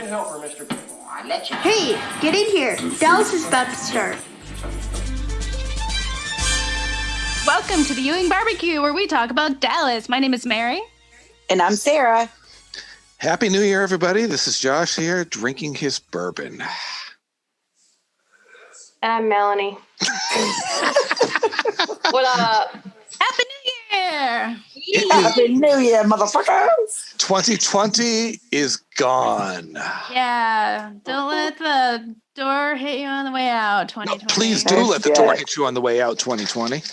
to help her, Mr. I let you. Hey, get in here. Dallas is about to start. Welcome to the Ewing Barbecue, where we talk about Dallas. My name is Mary. And I'm Sarah. Happy New Year, everybody. This is Josh here, drinking his bourbon. And I'm Melanie. What up? Happy New Year! Happy New Year, motherfuckers! 2020 is gone. Yeah, don't let the door hit you on the way out, 2020. No, please do let the door hit you on the way out, 2020. Not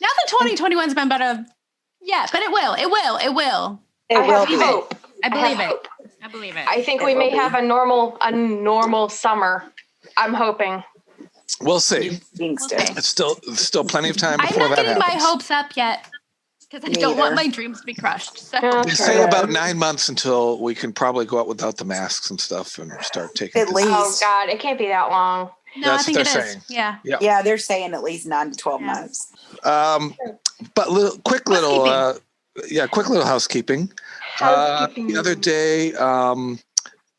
that 2021's been better yet, but it will. It will. It will. It will be. I believe it. I believe it. I think we may have a normal summer. I'm hoping. We'll see. We'll see. It's still plenty of time I'm before not that getting happens. my hopes up yet because I don't want my dreams to be crushed. So. They say about 9 months until we can probably go out without the masks and stuff and start taking. At least. Oh God, it can't be that long. No, That's I think what it they're is. saying. Yeah. Yeah, they're saying at least 9 to 12 months. But quick little housekeeping. The other day,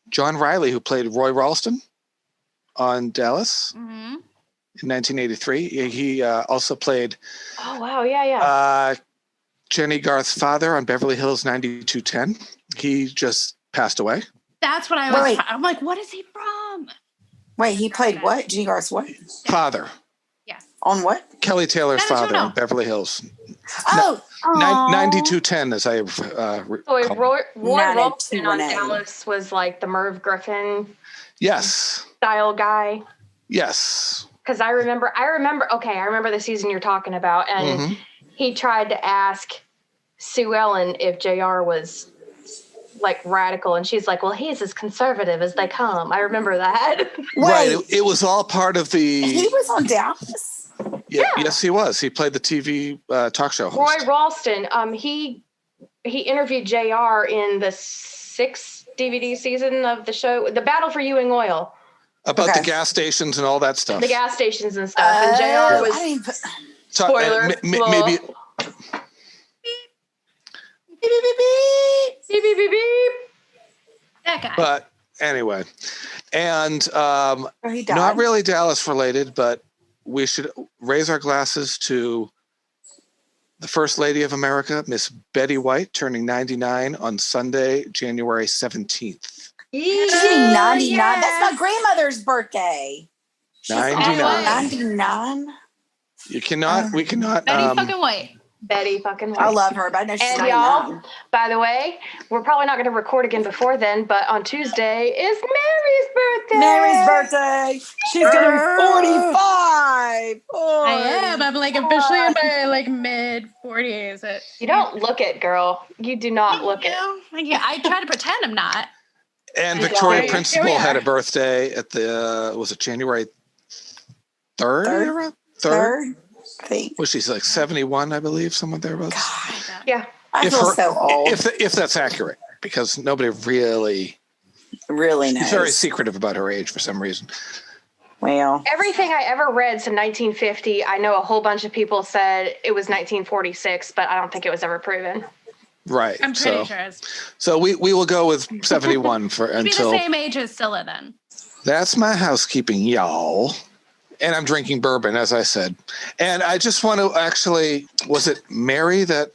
John Riley, who played Roy Ralston on Dallas in 1983, he also played. Oh wow, yeah. Jenny Garth's father on Beverly Hills 9210. He just passed away. That's what I was. I'm like, what is he from? Wait, he played what? Jenny Garth's what? Father. Yes. On what? Kelly Taylor's How did you father know? on Beverly Hills. Oh! 9210, as I Roy Ralston on 90210. Dallas was like the Merv Griffin Yes. style guy. Yes. Because I remember the season you're talking about, and he tried to ask Sue Ellen if JR was like radical, and she's like, well, he's as conservative as they come. I remember that. Right. It was all part of the. He was on Dallas? Yeah. Yes, he was. He played the TV talk show host. Roy Ralston, he interviewed JR in the 6th DVD season of the show, The Battle for Ewing Oil. About the gas stations and all that stuff. The gas stations and stuff. And JR was spoiler. Maybe. Beep, beep, beep, beep. That guy. But anyway, and He died. not really Dallas related, but we should raise our glasses to the First Lady of America, Miss Betty White, turning 99 on Sunday, January 17th. She's getting 99. That's my grandmother's birthday. She's 99. 99. We cannot. Betty fucking White. Betty fucking White. I love her, but I know she's And 99. y'all, by the way, we're probably not going to record again before then, but on Tuesday is Mary's birthday. Mary's birthday. She's going to be 45. Oh, I am. I'm like officially in my like mid 40s. You don't look it, girl. You do not look it. Yeah, I try to pretend I'm not. And Victoria Here we Principal are. had a birthday at the was it January 3rd? Third. I think. Was she's like 71, I believe, somewhere thereabouts. Yeah. I feel so old. If that's accurate, because nobody really Really knows. She's very secretive about her age for some reason. Well, Everything I ever read since 1950, I know a whole bunch of people said it was 1946, but I don't think it was ever proven. Right. I'm pretty sure it's So we will go with 71 for be until the same age as Scylla then. That's my housekeeping, y'all. And I'm drinking bourbon, as I said. And I just want to actually, was it Mary that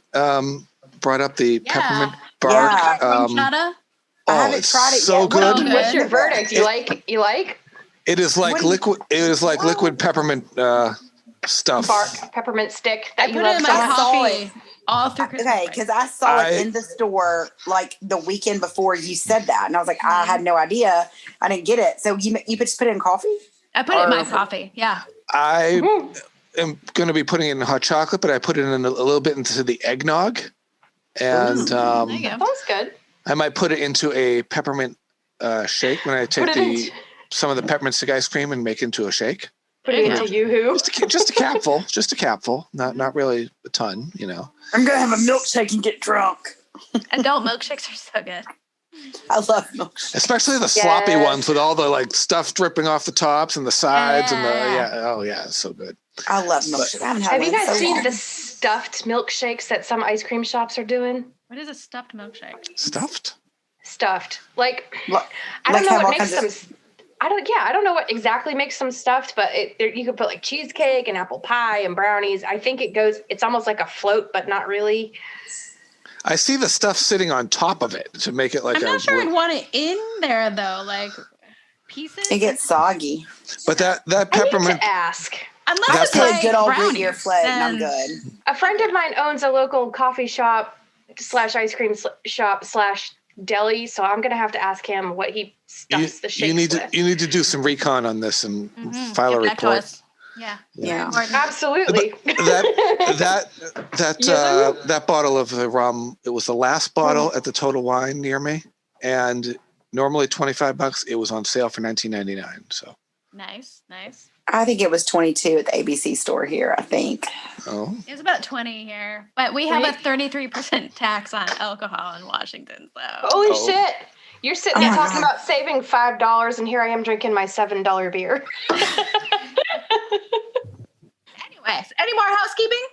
brought up the peppermint bark? Yeah. Horchata? I haven't tried it so yet. good. Good. What's your verdict? You like It is like liquid. It is like liquid peppermint stuff. bark peppermint stick I that put you it love in so my much? coffee all through Christmas. Okay, because I saw it in the store like the weekend before you said that, and I was like, I had no idea. I didn't get it. So you just put it in coffee? I put it in my coffee. Yeah. I am going to be putting it in hot chocolate, but I put it in a little bit into the eggnog, and There you go. Sounds good. I might put it into a peppermint shake when I take some of the peppermint stick ice cream and make it into a shake. Put it into Yoo-hoo. Just a capful, just a capful, not really a ton, you know. I'm gonna have a milkshake and get drunk. Adult milkshakes are so good. I love milkshakes. Especially the sloppy ones with all the like stuff dripping off the tops and the sides and it's so good. I love milkshakes. I haven't had Have you one in guys so seen long. the stuffed milkshakes that some ice cream shops are doing? What is a stuffed milkshake? Stuffed? stuffed. Like, I Like don't know have all what makes kinds them. I don't know what exactly makes them stuffed, but you could put like cheesecake and apple pie and brownies. I think it's almost like a float, but not really. I see the stuff sitting on top of it to make it like I'm not sure I'd want it in there though, like pieces. It gets soggy. But that I need peppermint. to ask. Unless That's it's Put like a good old brownies, Goodyear float, and I'm then- good. A friend of mine owns a local coffee shop / ice cream shop / deli, so I'm gonna have to ask him what he stuffs the shakes with. You need to do some recon on this and Mhm. file a Get back to report. us. Yeah. Yeah. Absolutely. That bottle of the rum, it was the last bottle at the Total Wine near me, and normally $25. It was on sale for $19.99. So Nice. I think it was 22 at the ABC store here, I think. oh, It was about 20 here, but we have Right. a 33% tax on alcohol in Washington. So Holy Oh. shit. You're sitting Oh there my talking God. about saving $5, and here I am drinking my $7 beer. anyways, any more housekeeping?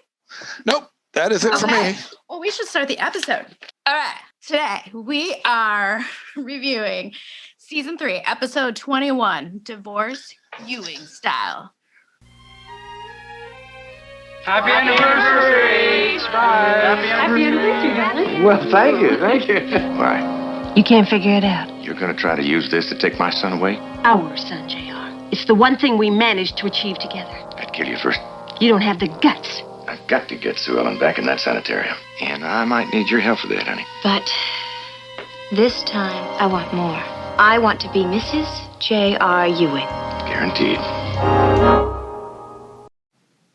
nope, that is it for me. Well, we should start the episode. All right. Today we are reviewing season 3, episode 21, Divorce Ewing Style. Happy anniversary! Happy anniversary, darling. Well, thank you. Why? You can't figure it out. You're gonna try to use this to take my son away? Our son, JR. It's the one thing we managed to achieve together. I'd kill you first. You don't have the guts. I've got to get Sue Ellen back in that sanitarium. And I might need your help for that, honey. But this time, I want more. I want to be Mrs. J.R. Ewing. Guaranteed.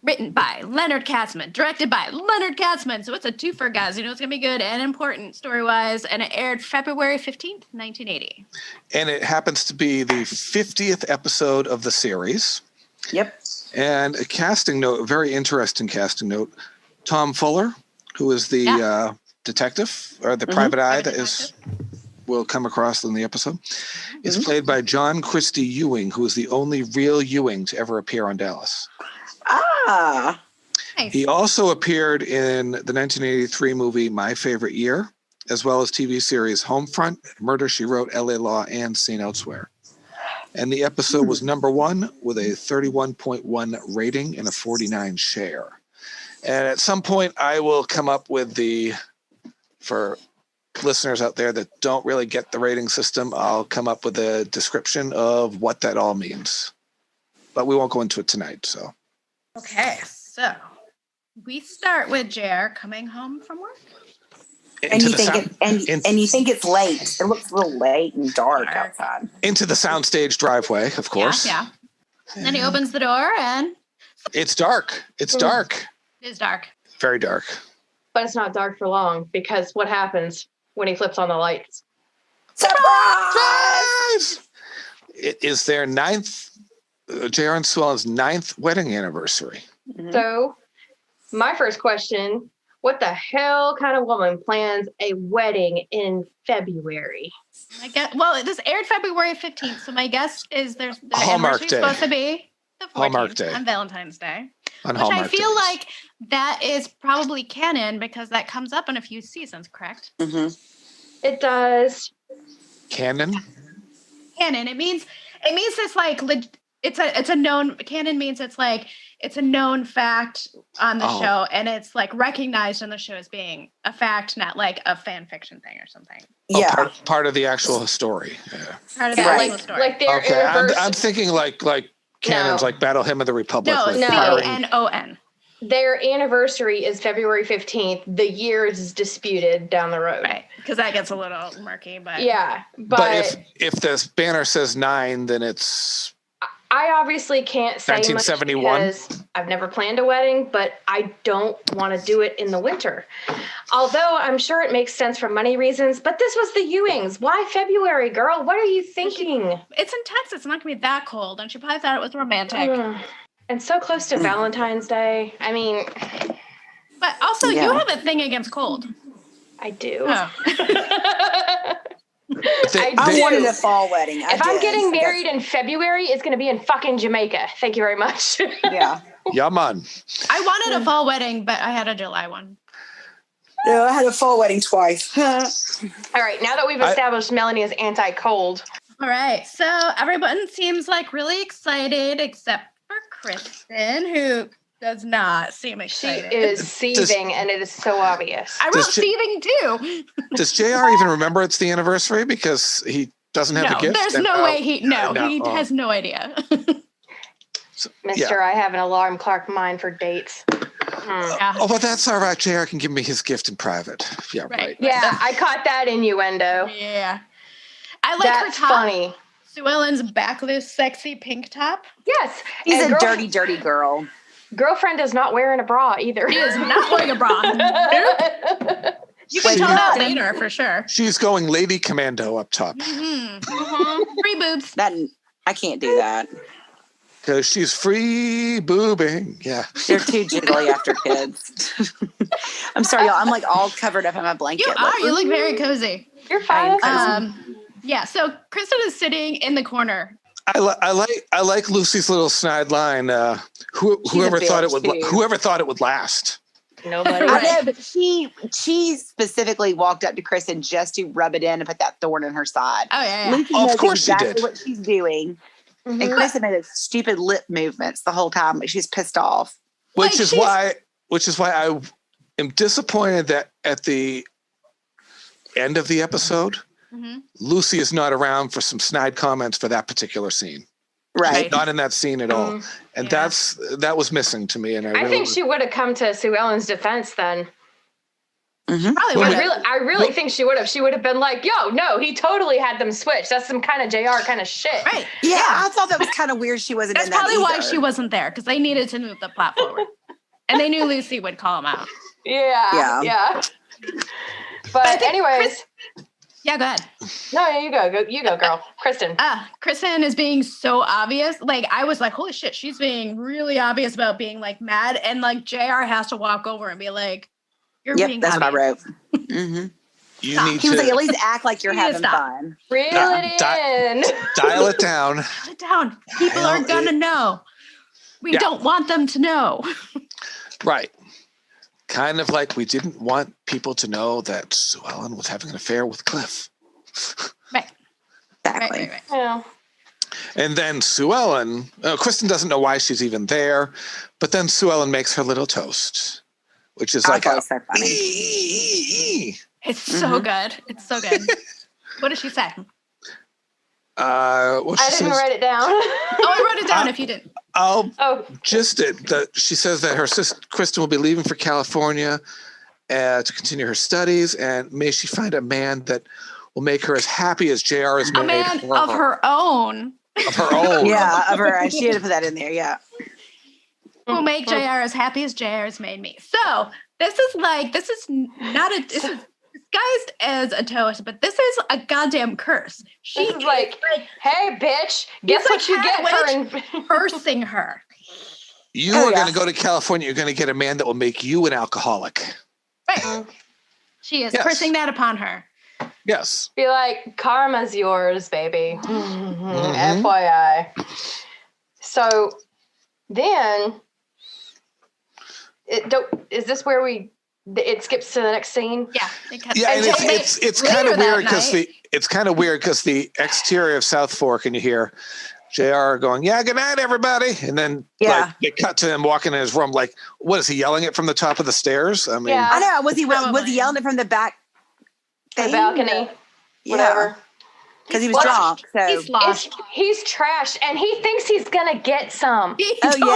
Written by Leonard Katzman, directed by Leonard Katzman. So it's a twofer, guys. You know it's going to be good and important story-wise. And it aired February 15th, 1980. And it happens to be the 50th episode of the series. Yep. And a casting note, a very interesting casting note. Tom Fuller, who is the detective or the private eye that will come across in the episode, is played by John Christie Ewing, who is the only real Ewing to ever appear on Dallas. Ah. Nice. He also appeared in the 1983 movie My Favorite Year, as well as TV series Homefront, Murder, She Wrote, LA Law, and Seen Elsewhere. And the episode was number 1 with a 31.1 rating and a 49 share. And at some point, I will come up with for listeners out there that don't really get the rating system, I'll come up with a description of what that all means. But we won't go into it tonight, so. Okay, so we start with JR coming home from work. And you think it's late. It looks a little late and dark outside. Into the soundstage driveway, of course. Yeah. And then he opens the door and It's dark. It's dark. it is dark. Very dark. But it's not dark for long, because what happens when he flips on the lights? Surprise! It is their 9th, J.R. and Sue Ellen's 9th wedding anniversary. Mm-hmm. So, my first question, what the hell kind of woman plans a wedding in February? I guess, well, this aired February 15th, so my guess is their Hallmark anniversary is Day. supposed to be the 14th Hallmark Day. on Valentine's Day. On Which Hallmark I feel days. like that is probably canon because that comes up in a few seasons, correct? Mm-hmm. It does. Canon? Canon. It means it's like it's a known canon means it's like it's a known fact on the show, and it's like recognized on the show as being a fact, not like a fan fiction thing or something. Yeah. Part of the actual story. Yeah. Part of the Right. actual story. Like their Okay, anniversary. I'm thinking like canons, No. like Battle Hymn of the Republic. no, like no. firing- CANON. Their anniversary is February 15th. The year is disputed down the road. Right, because that gets a little murky, but Yeah, But if this banner says 9, then it's I obviously can't say 1971? much because I've never planned a wedding, but I don't want to do it in the winter. Although I'm sure it makes sense for money reasons, but this was the Ewings. Why February, girl? What are you thinking? it's in Texas. It's not gonna be that cold, and she probably thought it was romantic. Ugh. And so close to Valentine's Day. I mean, But also, Yeah. you have a thing against cold. I do. Oh. they- I they- wanted a fall wedding. If I'm getting married in February, it's going to be in fucking Jamaica. Thank you very much. Yeah. yeah, man. I wanted a fall wedding, but I had a July one. No, I had a fall wedding twice. All right, now that we've established Melanie is anti-cold. All right, so everyone seems like really excited except for Kristin, who does not seem She excited. is seething, and it is so obvious. I wrote seething too. Does JR even remember it's the anniversary because he doesn't have a gift? There's no way he has no idea. Mister, I have an alarm clock mind for dates. Yeah. Oh, but that's all right. JR can give me his gift in private. Yeah, right. Yeah, I caught that innuendo. Yeah. I like That's her top. funny. Sue Ellen's backless, sexy pink top. Yes. He's and a dirty, dirty girl. Girlfriend is not wearing a bra either. She is not wearing a bra. Nope. You can tell that later for sure. She's going lady commando up top. Free boobs. That I can't do that. Because she's free boobing. Yeah. They're too jiggly after kids. I'm sorry, y'all. I'm like all covered up in my blanket. You are. You look very cozy. You're fine. Yeah. So Kristin is sitting in the corner. I like Lucy's little snide line. Whoever thought it would last. Nobody. I know, but she specifically walked up to Kristin just to rub it in and put that thorn in her side. Oh yeah. Lucy Of knows course she exactly did. what she's doing. And Kristin made those stupid lip movements the whole time. Like she's pissed off. Which is why I am disappointed that at the end of the episode, Lucy is not around for some snide comments for that particular scene. Right. Not in that scene at all. And that was missing to me. And I think she would have come to Sue Ellen's defense then. Probably would. I really think she would have. She would have been like, "Yo, no, he totally had them switched. That's some kind of JR kind of shit." Right. Yeah, I thought that was kind of weird. She wasn't. That's in that probably why either. she wasn't there, because they needed to move the plot forward, and they knew Lucy would call him out. Yeah. But anyways, yeah, go ahead. No, you go, girl. Kristin. Kristin is being so obvious. Like, I was like, holy shit, she's being really obvious about being like mad, and like JR has to walk over and be like, "You're being that's obvious." what I wrote. you He need was to like, at least act like you're You need to having stop. fun. Reel it in. dial it down. Dial it down. People are gonna know. We don't want them to know. Right. Kind of like we didn't want people to know that Sue Ellen was having an affair with Cliff. Right. Exactly. Right. Yeah. And then Sue Ellen, Kristin doesn't know why she's even there, but then Sue Ellen makes her little toast, which is like so funny. It's so good. It's so good. What does she say? I didn't write it down. I wrote it down if you didn't. She says that her sister Kristin will be leaving for California to continue her studies, and may she find a man that will make her as happy as JR has made A man of her own. Of her own. Yeah, of her. She had to put that in there. Yeah. Will make JR as happy as JR has made me. So this is disguised as a toast, but this is a goddamn curse. She is like, "Hey, bitch, guess what you get for cursing her." You are going to go to California. You're going to get a man that will make you an alcoholic. Right. She is cursing that upon her. Yes. Be like, karma's yours, baby. FYI. So then, is this where it skips to the next scene? Yeah. And it's kind of weird because the exterior of Southfork, and you hear JR going, "Yeah, good night, everybody," and then they cut to him walking in his room. Like, what is he yelling it from the top of the stairs? I mean, I know. Was he yelling it from the back? The balcony, whatever. Because he was drunk. So he's lost. He's trashed, and he thinks he's gonna get some. He does. Like,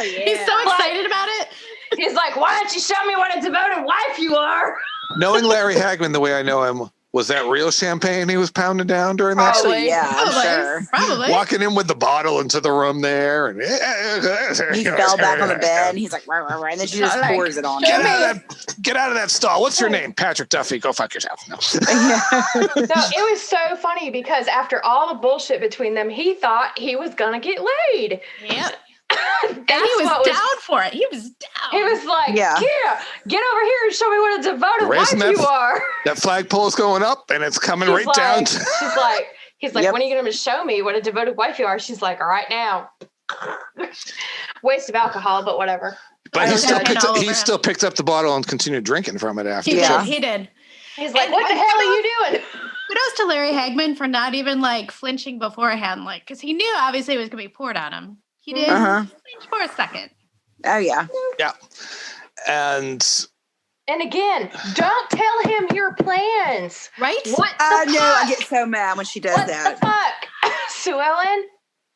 He's so excited about it. He's like, "Why don't you show me what a devoted wife you are?" Knowing Larry Hagman the way I know him, was that real champagne he was pounding down during that Probably, scene? yeah, I'm sure. Probably. Walking in with the bottle into the room there. And he fell back on the bed, and he's like, rah, rah, rah, and then she just pours it on him. Get out of that stall. What's your name? Patrick Duffy. Go fuck yourself. No. No, it was so funny because after all the bullshit between them, he thought he was going to get laid. Yeah. And he was down for it. He was down. He was like, "Yeah, get over here and show me what a devoted wife you are." That flagpole's going up, and it's coming down. He's like, "When are you going to show me what a devoted wife you are?" She's like, "All right now." Waste of alcohol, but whatever. But he Champagne still picked up the bottle and continued drinking from it after. He did. He's like, what the hell are you doing? Kudos to Larry Hagman for not even like flinching beforehand, like because he knew obviously it was gonna be poured on him. He did flinch for a second. Oh yeah. Yeah. And again, don't tell him your plans. Right? What the I know. fuck? I get so mad when she does What that. the fuck? Sue Ellen?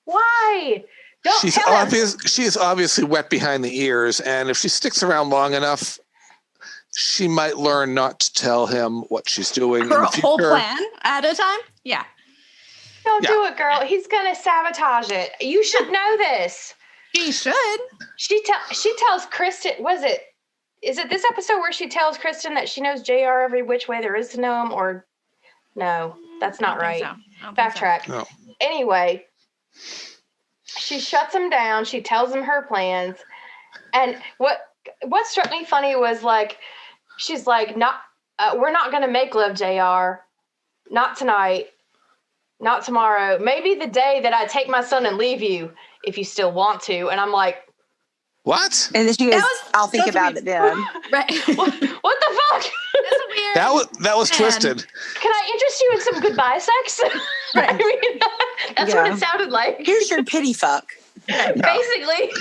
Why? Don't she's tell him. she is obviously wet behind the ears, and if she sticks around long enough, she might learn not to tell him what she's doing in Her the future. whole plan at a time? Yeah. Don't do it, girl. He's gonna sabotage it. You should know this. She should. She tells Kristin, is it this episode where she tells Kristin that she knows JR every which way there is to know him, or no, that's not right. Backtrack. No. Anyway, she shuts him down. She tells him her plans. And what struck me funny was like, she's like, we're not going to make love, JR. Not tonight. Not tomorrow. Maybe the day that I take my son and leave you, if you still want to. And I'm like, what? And then she goes, I'll think about it then. Right. what the fuck? That's weird. That was twisted. Can I interest you in some goodbye sex? I mean, that's what it sounded like. Here's your pity fuck. Basically.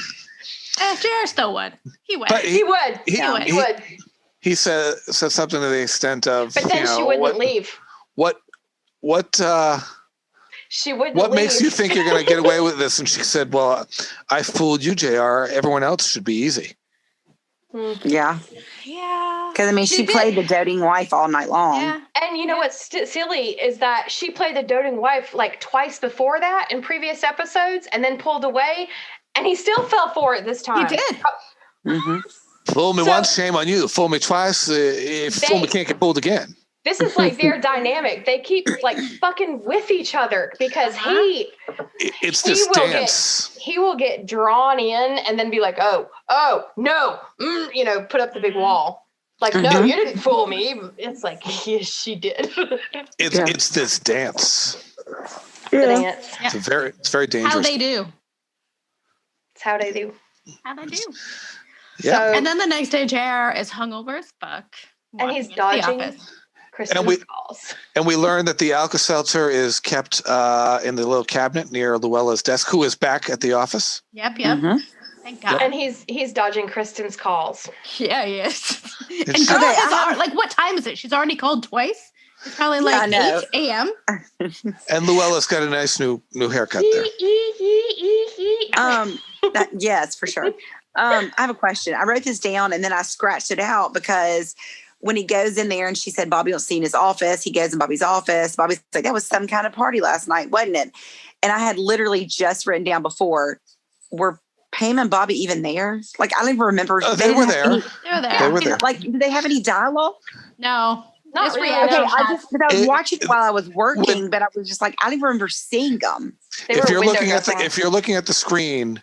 JR still would. He would. But He would. He would. He said something to the extent of, But then she wouldn't leave. She wouldn't What leave. makes you think you're going to get away with this? And she said, well, I fooled you, JR. Everyone else should be easy. Yeah. Yeah. Because, I mean, she played the doting wife all night long. Yeah. And you know what's silly is that she played the doting wife like twice before that in previous episodes and then pulled away. And he still fell for it this time. He did. Mm-hmm. Fool me once, shame on you. Fool me twice, if fool me can't get fooled again. This is like their dynamic. They keep like fucking with each other because It's this dance. He will get drawn in and then be like, oh, no, put up the big wall. Like, no, you didn't fool me. It's like, yes, she did. It's this dance. The dance. Yeah. It's very dangerous. How they do. It's how they do. How they do. Yeah. And then the next day, JR is hungover as fuck. And he's dodging Kristin's calls. And we learned that the Alka-Seltzer is kept in the little cabinet near Luella's desk, who is back at the office. Yep. Mm-hmm. Thank God. And he's dodging Kristen's calls. Yeah, he is. And It's- girl is like, what time is it? She's already called twice. It's probably like 8 a.m. And Luella's got a nice new haircut there. Yes, for sure. I have a question. I wrote this down and then I scratched it out because when he goes in there and she said Bobby will see in his office, he goes in Bobby's office. Bobby's like, that was some kind of party last night, wasn't it? And I had literally just written down before, were Pam and Bobby even there? Like, I don't even remember. They were there. They were there. Like, did they have any dialogue? No. Not Just really. reaction Okay, I shots. was watching while I was working, but I was just like, I don't even remember seeing them. If you're looking at the screen,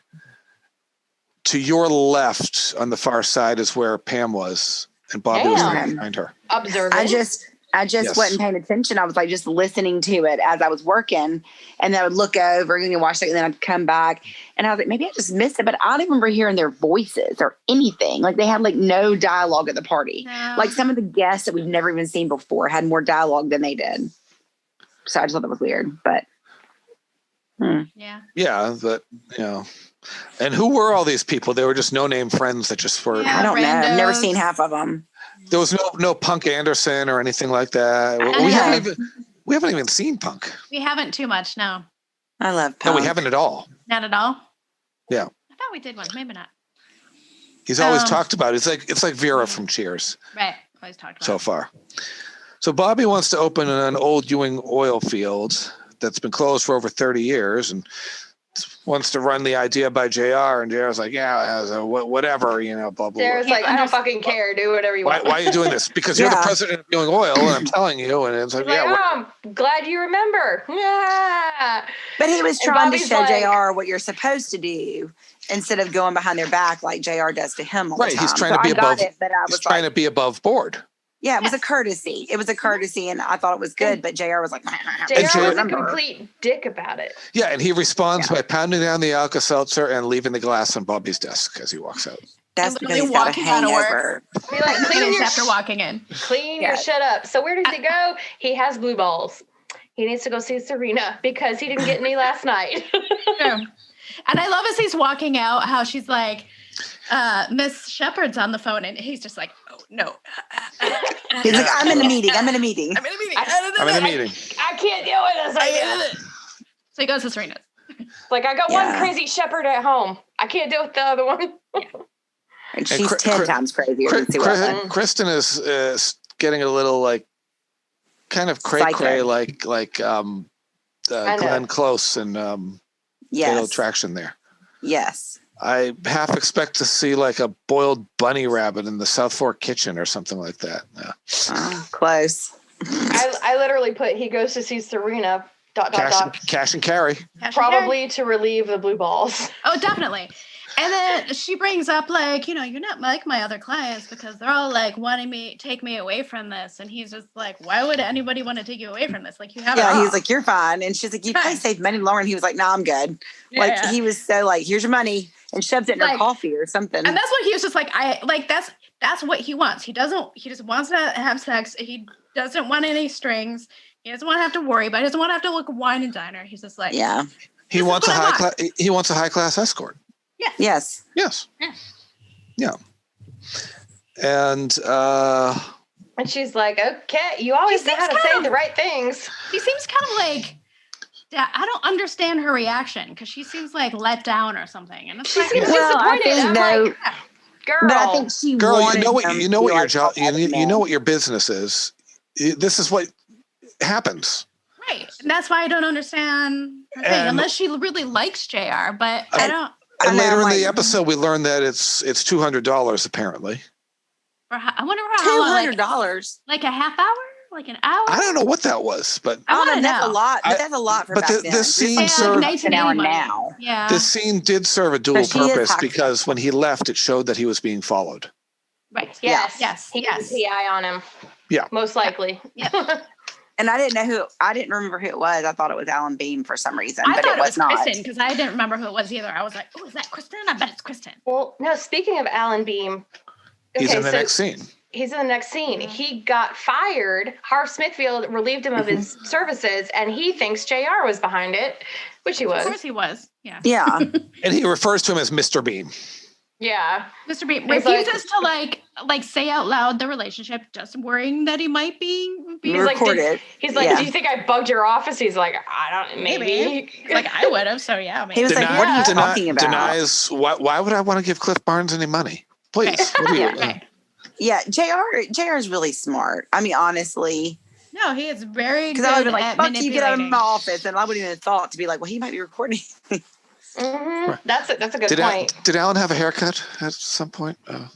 to your left on the far side is where Pam was, and Bobby was right behind her. Observant. I just wasn't paying attention. I was like just listening to it as I was working, and then I would look over and watch it, and then I'd come back, and I was like, maybe I just missed it, but I don't even remember hearing their voices or anything. Like they had like no dialogue at the party. No. Like some of the guests that we've never even seen before had more dialogue than they did. So I just thought that was weird, but. Yeah, but and who were all these people? They were just no-name friends that just were. I don't know. I've never randos. seen half of them. There was no Punk Anderson or anything like that. We haven't even seen Punk. We haven't too much, no. I love No, Punk. we haven't at all. Not at all. Yeah, I thought we did one. Maybe not. he's always talked about it. It's like Vera from Cheers Right. Always talked about so far. So Bobby wants to open an old Ewing oil field that's been closed for over 30 years and wants to run the idea by JR, and JR's like, whatever, blah, blah, blah. JR's like, I don't fucking care. Do whatever you want. Why are you doing this? Because you're the president of Ewing Oil, and I'm telling you. And it's like, I'm glad you remember. Yeah. But he was trying to Bobby's show like- JR what you're supposed to do instead of going behind their back like JR does to him all the right. time. He's trying So to be I got above. it, but I He's was trying like, to be above board. yeah, it was a courtesy. It was a courtesy, and I thought it was good. But JR was like, JR was a complete dick about it. Yeah, and he responds by pounding down the Alka-Seltzer and leaving the glass on Bobby's desk as he walks out. That's And because literally he's got a walking out of work. hangover. Be like, clean Minutes your after walking in. clean your shit up. So where does he go? He has blue balls. He needs to go see Serena because he didn't get any last night. True. And I love as he's walking out how she's like, Miss Shepard's on the phone, and he's just like, oh no. He's like, I'm in a meeting. I'm in a meeting. I'm in a meeting. I can't deal with this right now. So he goes to Serena's. Like, I got one crazy Shepherd at home. I can't deal with the other one. And she's 10 times crazier than Sue Ellen. Kristin is getting a little like kind of cray like Glenn Close and Fatal Attraction there. Yes. I half expect to see like a boiled bunny rabbit in the Southfork kitchen or something like that. Yeah. Close. I literally put he goes to see Serena. Cash and carry. Probably to relieve the blue balls. Oh, definitely. And then she brings up like, you're not like my other clients because they're all like wanting me take me away from this. And he's just like, why would anybody want to take you away from this? Like you have it all. He's like, you're fine. And she's like, you probably saved money, Lauren. He was like, no, I'm good. He was so like, here's your money, and shoved it in her coffee or something. And that's what he was just like, that's what he wants. He just wants to have sex. He doesn't want any strings. He doesn't want to have to worry, but he doesn't want to have to look wine and diner. He's just like, he wants a high class escort. Yes. Yeah. And she's like, okay, you always know how to say the right things. She seems kind of like, I don't understand her reaction because she seems like let down or something. And it's she seems disappointed. I'm like, girl. But I think she you know what your job, you know what your business is. This is what happens. Right. And that's why I don't understand her thing, unless she really likes JR, but I don't. And later in the episode, we learned that it's $200 apparently. I wonder how $200, like a half hour, like an hour. I don't know what that was, but that's a lot. But that's a lot for back then. This scene served an hour now. Yeah, this scene did serve a dual purpose because when he left, it showed that he was being followed. Right. Yes. He has a PI on him. Yeah. Most likely. Yeah. And I didn't remember who it was. I thought it was Alan Beam for some reason, but it was not. Kristin, because I didn't remember who it was either. I was like, oh, is that Kristin? I bet it's Kristin. Well, no, speaking of Alan Beam. He's in the next scene. He's in the next scene. He got fired. Harv Smithfield relieved him of his services, and he thinks JR was behind it, which he was. Of course he was. Yeah. Yeah. And he refers to him as Mr. Beam. Yeah. Mr. Beam refuses to like say out loud the relationship, just worrying that he might be recorded. He's like, do you think I bugged your office? He's like, I don't, maybe. Like I would have. So yeah. Maybe. He was like, what are you talking about? Denies. Why would I want to give Cliff Barnes any money? Please. Yeah, JR is really smart. I mean, honestly. No, he is very good. Because I would have been like, fuck you, get out of my office. And I wouldn't even have thought to be like, well, he might be recording. Mm-hmm. That's a good point. Did Alan have a haircut at some point? I don't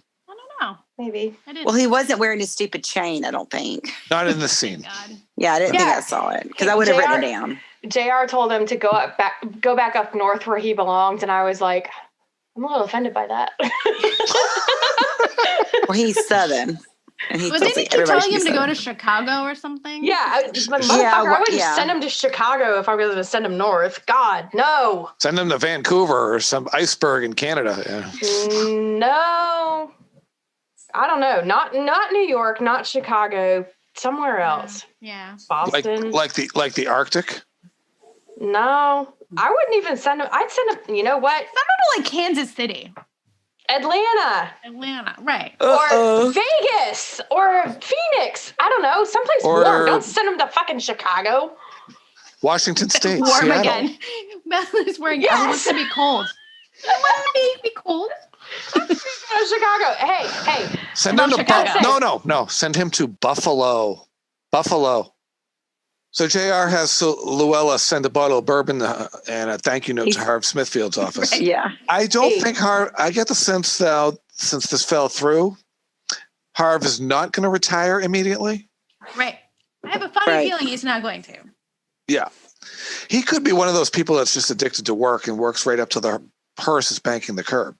know. Maybe. Well, he wasn't wearing his stupid chain, I don't think. Not in the scene. Yeah, I didn't think I saw it. Because I would have written it down. JR told him to go back up north where he belonged. And I was like, I'm a little offended by that. Well, he's Southern. And he didn't he keep telling him to go to Chicago or something? Yeah, I wouldn't send him to Chicago if I was going to send him north. God, no. Send him to Vancouver or some iceberg in Canada. Yeah. No. I don't know. Not New York, not Chicago, somewhere else. Yeah. Boston. Like the Arctic? No. I wouldn't even send him. I'd send him, you know what? Send him to like Kansas City. Atlanta, right. Or Vegas, or Phoenix. I don't know, someplace warm. Don't send them to fucking Chicago. Washington State, warm Seattle. Again. Matthew's wearing. Yes. I want to be cold. I want to be cold. Chicago. Hey. Send him to No. Send him to Buffalo. So JR has Luella send a bottle of bourbon and a thank you note to Harv Smithfield's office. Right, yeah. I don't think I get the sense now, since this fell through, Harv is not going to retire immediately. Right. I have a funny feeling he's not going to. Yeah. He could be one of those people that's just addicted to work and works right up to the hearse is banking the curb.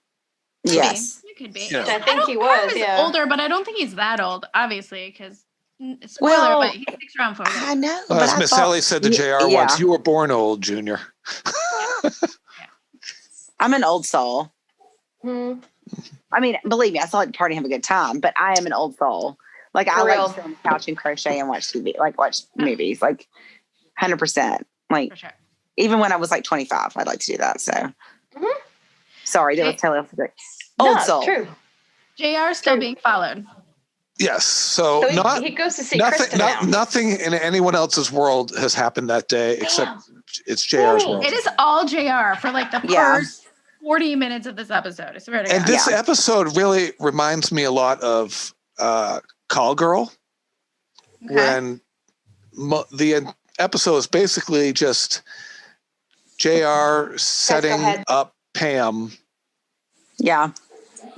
Yes. It could be. You know. I think he was, Harv is older, but I don't think he's that old, obviously, because spoiler, but he sticks around for a while. I know. Well, as Miss Ellie said to JR once, you were born old, Junior. I'm an old soul. I mean, believe me, I still like to party and have a good time, but I am an old soul. Like, I like to sit on the couch and crochet and watch TV, like watch movies, like 100%. Like, For sure. even when I was like 25, I'd like to do that. So, sorry, that was totally off the break. Old soul. True. JR still being followed. Yes. So he goes to see Kristin now. Nothing in anyone else's world has happened that day except it's JR's world. It is all JR for like the first 40 minutes of this episode. I swear to God. And this episode really reminds me a lot of Call Girl, when the episode is basically just JR setting up Pam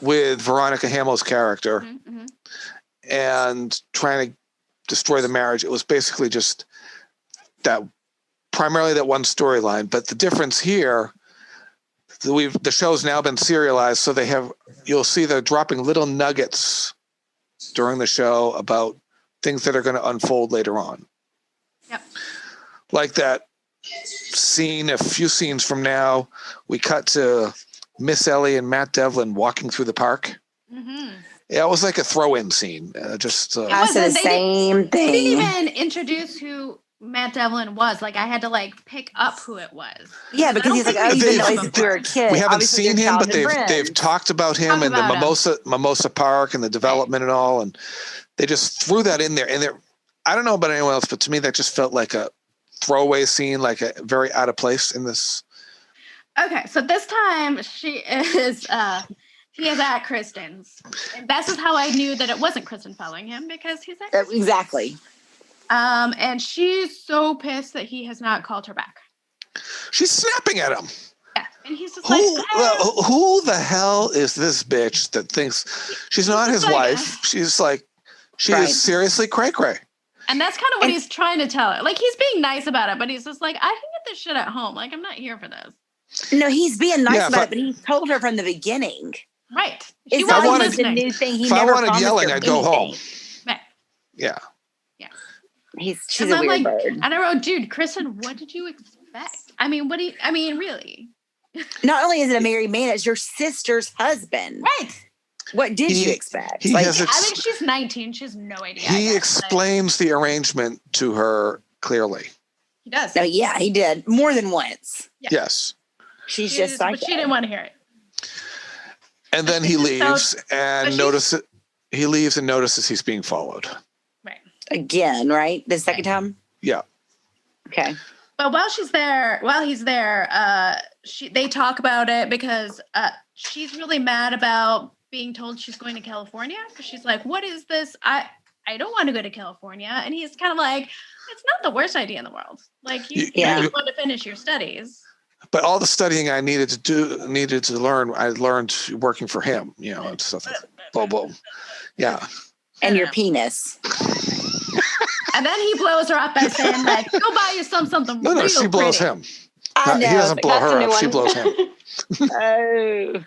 with Veronica Hamill's character and trying to destroy the marriage. It was basically just primarily that one storyline. But the difference here, the show's now been serialized, so you'll see they're dropping little nuggets during the show about things that are going to unfold later on. Yep. Like that scene, a few scenes from now, we cut to Miss Ellie and Matt Devlin walking through the park. Mm-hmm. Yeah, it was like a throw-in scene. I said the same thing. They didn't even introduce who Matt Devlin was. Like, I had to like pick up who it was. Yeah, because he's like, oh, you didn't know he's a kid. We haven't seen him, but they've talked about him in the Mimosa Park and the development and all, and they just threw that in there. And I don't know about anyone else, but to me that just felt like a throwaway scene, like a very out of place in this. Okay, so this time she is at Kristin's. And this is how I knew that it wasn't Kristin following him, because he's at Kristin's. Exactly. And she's so pissed that he has not called her back. She's snapping at him. Yeah, and he's just who the hell is this bitch that thinks she's not his wife? She's like, she is seriously cray-cray. And that's kind of what he's trying to tell her. Like, he's being nice about it, but he's just like, I can get this shit at home. Like, I'm not here for this. No, he's being nice about it, but he's told her from the beginning. Right. It's not the new thing. If I wanted yelling, I'd go home. Right. Yeah. She's a weird bird. And I wrote, dude, Kristin, what did you expect? I mean, really? Not only is it a married man, it's your sister's husband. Right. What did you expect? I think she's 19. She has no idea. He explains the arrangement to her clearly. He does. No, yeah, he did. More than once. Yeah. Yes. She's just like, but she didn't want to hear it. And then he leaves and notices he's being followed. Right. Again, right? The second time? Yeah. Okay. But while he's there, they talk about it because she's really mad about being told she's going to California, because she's like, what is this? I don't want to go to California. And he's kind of like, it's not the worst idea in the world. Like, you want to finish your studies. But all the studying I needed to learn, I learned working for him, and stuff. Blah, blah. Yeah. And your penis. And then he blows her up by saying, like, go buy yourself something No, she blows him. I know, he doesn't blow her up. She blows him. Oh.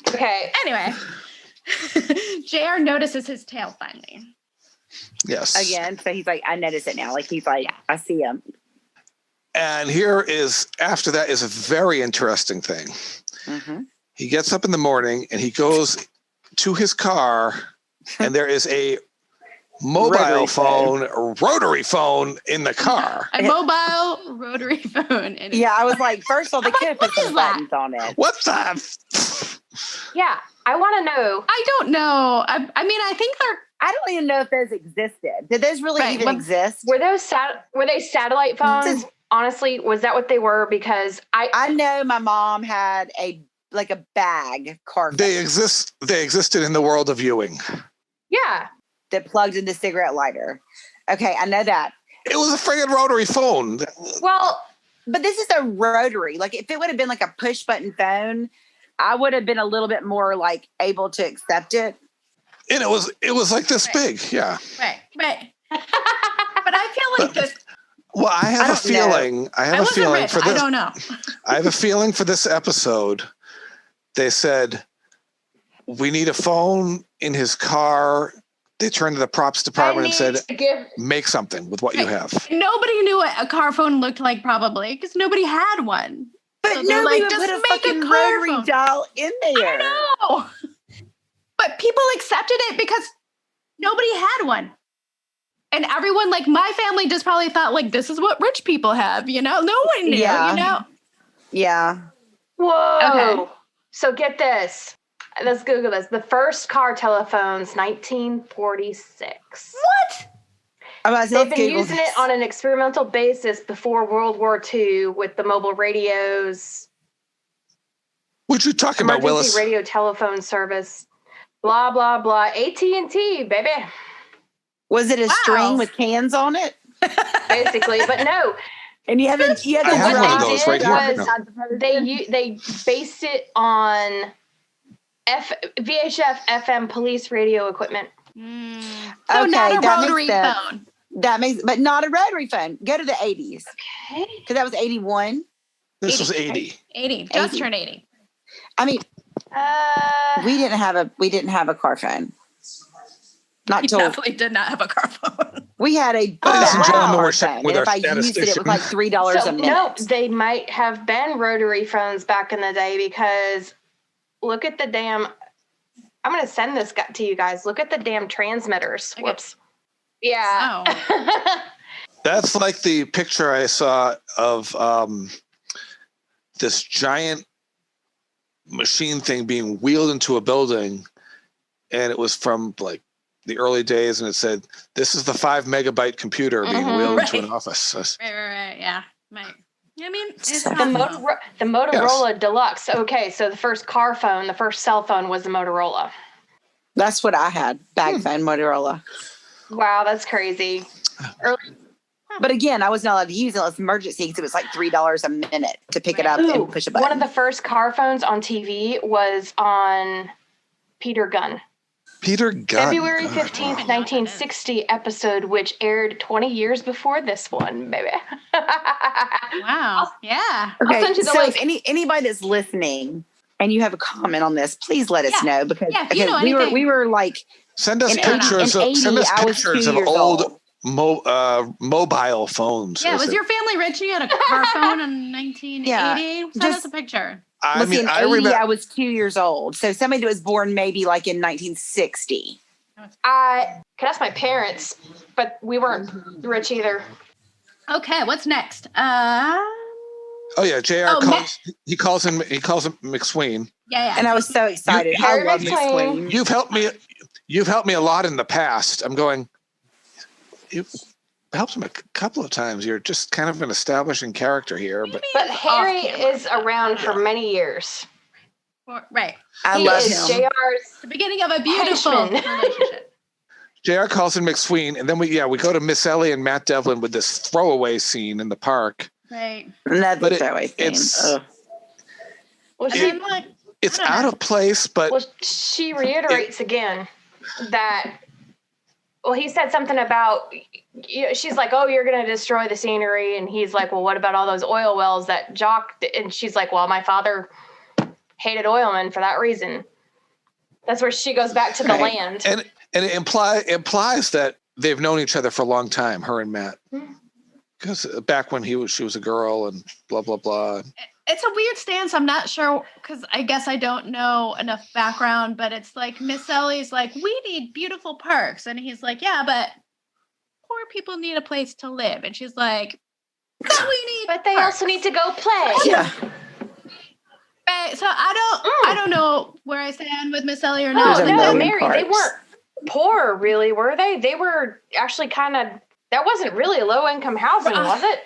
Okay. Anyway, JR notices his tail finally. Yes. Again, so he's like, I notice it now. Like, he's like, I see him. And after that is a very interesting thing. Mm-hmm. He gets up in the morning and he goes to his car, and there is a mobile phone, a rotary phone in the car. A mobile rotary phone. Yeah, I was like, first of all, they could have put some buttons on it. What the? Yeah, I want to know. I don't know. I mean, I think I don't even know if those existed. Did those really even exist? Were they satellite phones? Honestly, was that what they were? Because I know my mom had a bag car phone. They existed in the world of Ewing. Yeah. That plugged into cigarette lighter. Okay, I know that. It was a friggin' rotary phone. Well, but this is a rotary. Like, if it would have been like a push button phone, I would have been a little bit more like able to accept it. And it was like this big, yeah. Right. But I feel like this. Well, I have a feeling for this. I don't know. I have a feeling for this episode. They said, we need a phone in his car. They turned to the props department and said, make something with what you have. Nobody knew what a car phone looked like, probably, because nobody had one. But So they're nobody like, would just put a make fucking a car rotary phone. dial in there. I know. But people accepted it because nobody had one. And everyone, like my family just probably thought like, this is what rich people have, you know? No one knew, Yeah. you know? Yeah. Whoa. Okay. So get this. Let's Google this. The first car telephones, 1946. What? They've been using it on an experimental basis before World War II with the mobile radios, What you talking about, emergency Willis? radio telephone service, blah, blah, blah. AT&T, baby. Was it a string with cans on it? Basically, but no. And you haven't. I have one of those right here. No. They based it on VHF FM police radio equipment. So Okay, not a that rotary makes sense. phone. That makes, but not a rotary phone. Go to the 80s. Okay. Because that was 81. This was 80. 80. Just 80. turned 80. I mean, we didn't have a car phone. Not He till definitely did not have a car phone. we had a Ladies and gentlemen, we're car checking phone. with And our if I used it, it was like $3 a minute. No, they might have been rotary phones back in the day because look at the damn. I'm going to send this to you guys. Look at the damn transmitters. Okay. Whoops. Yeah. Oh. That's like the picture I saw of this giant machine thing being wheeled into a building, and it was from like the early days, and it said, "This is the 5 megabyte computer being wheeled into an office." Right. Yeah. Right. I mean, it's The possible. Motorola Deluxe. Okay, so the first car phone, the first cell phone was the Motorola. That's what I had. Bag phone Motorola. Wow, that's crazy. But again, I was not allowed to use it unless emergency because it was like $3 a minute to pick it up Ooh, and push a button. one of the first car phones on TV was on Peter Gunn. Peter Gunn. February 15th, 1960 episode, which aired 20 years before this one, baby. Wow. Yeah. Okay, I'll send you the so link. if anybody that's listening and you have a comment on this, please let us know because Yeah, if you know anything. we were like Send us in pictures. in 80, Send us I was pictures 2 of years old mobile phones. Yeah. Was your family rich and you had a car phone in 1980? Yeah, Send us a picture. I mean, in I 80, remember. I was 2 years old. So somebody that was born maybe like in 1960. I could ask my parents, but we weren't rich either. Okay. What's next? Oh yeah, Jr. Oh, calls him McSween. Yeah. And I was so excited. I Harry love McSwain. McSwain. You've helped me a lot in the past. I'm going. You've helped him a couple of times. You're just kind of an establishing character here, but Harry is around for many years. Right. I He love is him. JR's The beginning of a beautiful henchman. relationship. Jr. calls him McSween, and then we go to Miss Ellie and Matt Devlin with this throwaway scene in the park. Right. Another But throwaway thing. it's Ugh. Well, I she, mean, look, it's I don't out know. of place, but well, she reiterates again that. Well, he said something about. She's like, "Oh, you're going to destroy the scenery," and he's like, "Well, what about all those oil wells that Jock?" And she's like, "Well, my father hated oilmen for that reason." That's where she goes back to the land. and it implies that they've known each other for a long time, her and Matt, because back when she was a girl and blah blah blah. It's a weird stance. I'm not sure because I guess I don't know enough background, but it's like Miss Ellie's like, we need beautiful parks. And he's like, yeah, but poor people need a place to live. And she's like, but we need But they parks. also need to go play. Yeah. Right, so I don't know where I stand with Miss Ellie or No, not. There's a no, million Mary, they parks. weren't poor, really, were they? They were actually kind of. That wasn't really low-income housing, was it?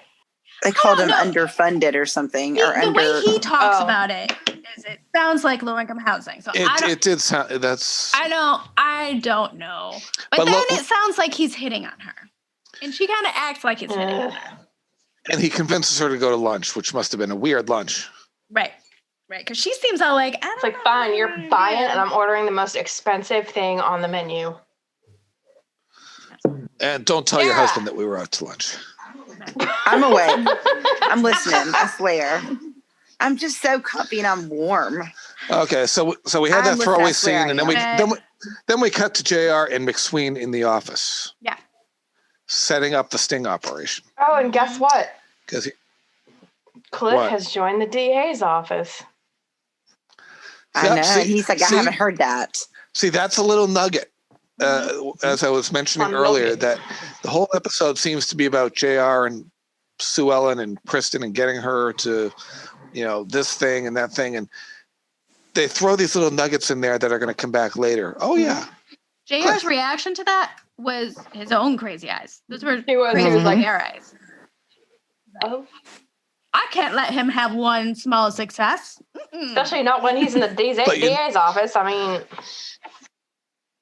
They called him know. underfunded or something. Or The way he talks Oh. about it is it sounds like low income housing. So It did sound that's. I don't know. But But then look- it sounds like he's hitting on her. And she kind of acts like he's hitting on her. And he convinces her to go to lunch, which must have been a weird lunch. Right. Because she seems all like, I don't It's like, know. fine, you're buying it, and I'm ordering the most expensive thing on the menu. And don't tell your Yeah. husband that we were out to lunch. I'm awake. I'm listening. I swear. I'm just so comfy and I'm warm. Okay, so we had I'm that listening, throwaway I swear scene, I and am. then we cut to JR and McSween in the office. Yeah. Setting up the sting operation Oh, and guess what? because Cliff What? has joined the DA's office. I know. He's like, I haven't heard that. See, that's a little nugget. As I was mentioning earlier, that the whole episode seems to be about JR and Sue Ellen and Kristin and getting her to, this thing and that thing. And they throw these little nuggets in there that are going to come back later. Oh, yeah. JR's reaction to that was his own crazy eyes. Those were He was like JR eyes. Oh. I can't let him have one small success. Especially not when he's in the DA's office. I mean,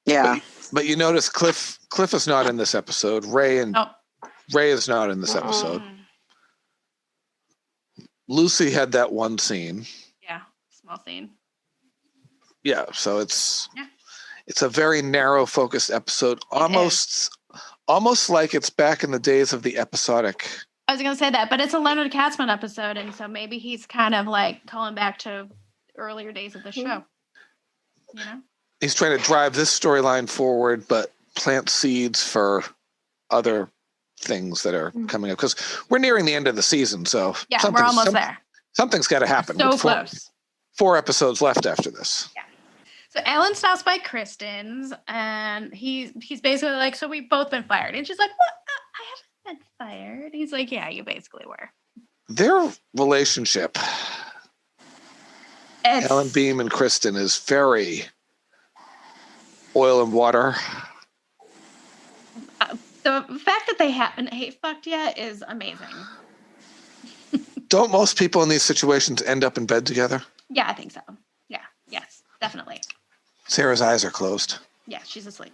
yeah. But you notice Cliff is not in this episode. Ray is not in this episode. Lucy had that one scene. Yeah, small scene. Yeah, so it's a very narrow focused episode, almost like it's back in the days of the episodic. I was going to say that, but it's a Leonard Katzman episode, and so maybe he's kind of like calling back to earlier days of the show. He's trying to drive this storyline forward, but plant seeds for other things that are coming up, because we're nearing the end of the season. So we're almost there. Something's got to happen. So close. 4 episodes left after this. Yeah. So Alan stops by Kristin's, and he's basically like, so we've both been fired. And she's like, what? I haven't been fired. He's like, yeah, you basically were. Their relationship, Alan Beam and Kristin, is very oil and water. The fact that they haven't hate fucked yet is amazing. Don't most people in these situations end up in bed together? Yeah, I think so. Yeah, yes, definitely. Sarah's eyes are closed. Yeah, she's asleep.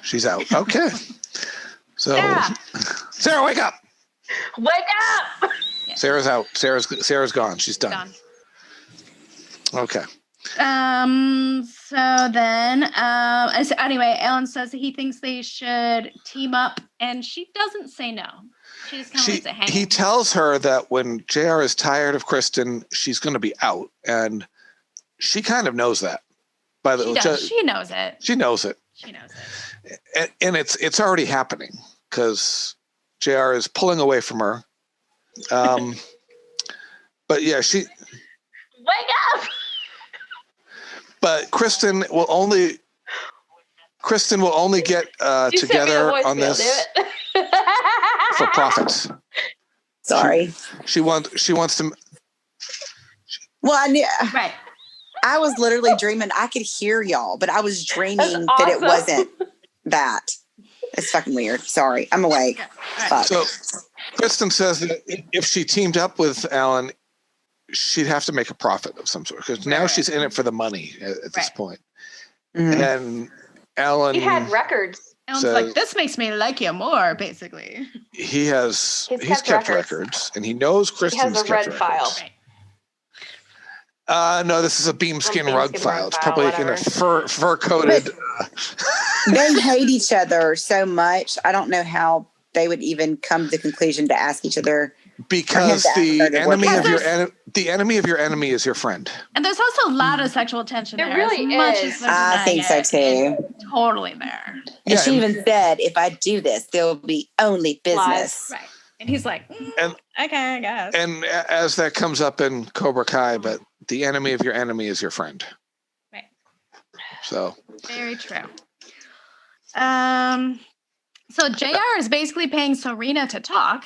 She's out. Okay. So, Sarah, wake up! Wake up! Yeah. Sarah's out. Sarah's gone. She's done. Okay. So then, so anyway, Alan says that he thinks they should team up, and she doesn't say no. She just kind of lets it hang. He tells her that when JR is tired of Kristin, she's going to be out, and she kind of knows that. She knows it. She knows it. She knows it. And it's already happening because JR is pulling away from her. But yeah, wake up. But Kristin will only get together on this for profits. Sorry. She wants to. Well, I knew. Right. I was literally dreaming. I could hear y'all, but I was dreaming that it wasn't that. It's fucking weird. Sorry, I'm awake. Right. So Kristin says that if she teamed up with Alan, she'd have to make a profit of some sort, because now she's in it for the money at this point. Mm-hmm. And Alan, he had records. Alan's like, this makes me like you more, basically. He's kept records, and he knows Kristin's kept records. File. Right. No, this is a beamskin rug file. It's probably in a fur coated. They hate each other so much. I don't know how they would even come to the conclusion to ask each other. Because the enemy of your enemy is your friend. And there's also a lot of sexual tension there. It really is. I think so too. Totally there. And she even said, if I do this, there will be only business. Right. And he's like, okay, I guess. And as that comes up in Cobra Kai, but the enemy of your enemy is your friend. Right. So. Very true. So JR is basically paying Serena to talk.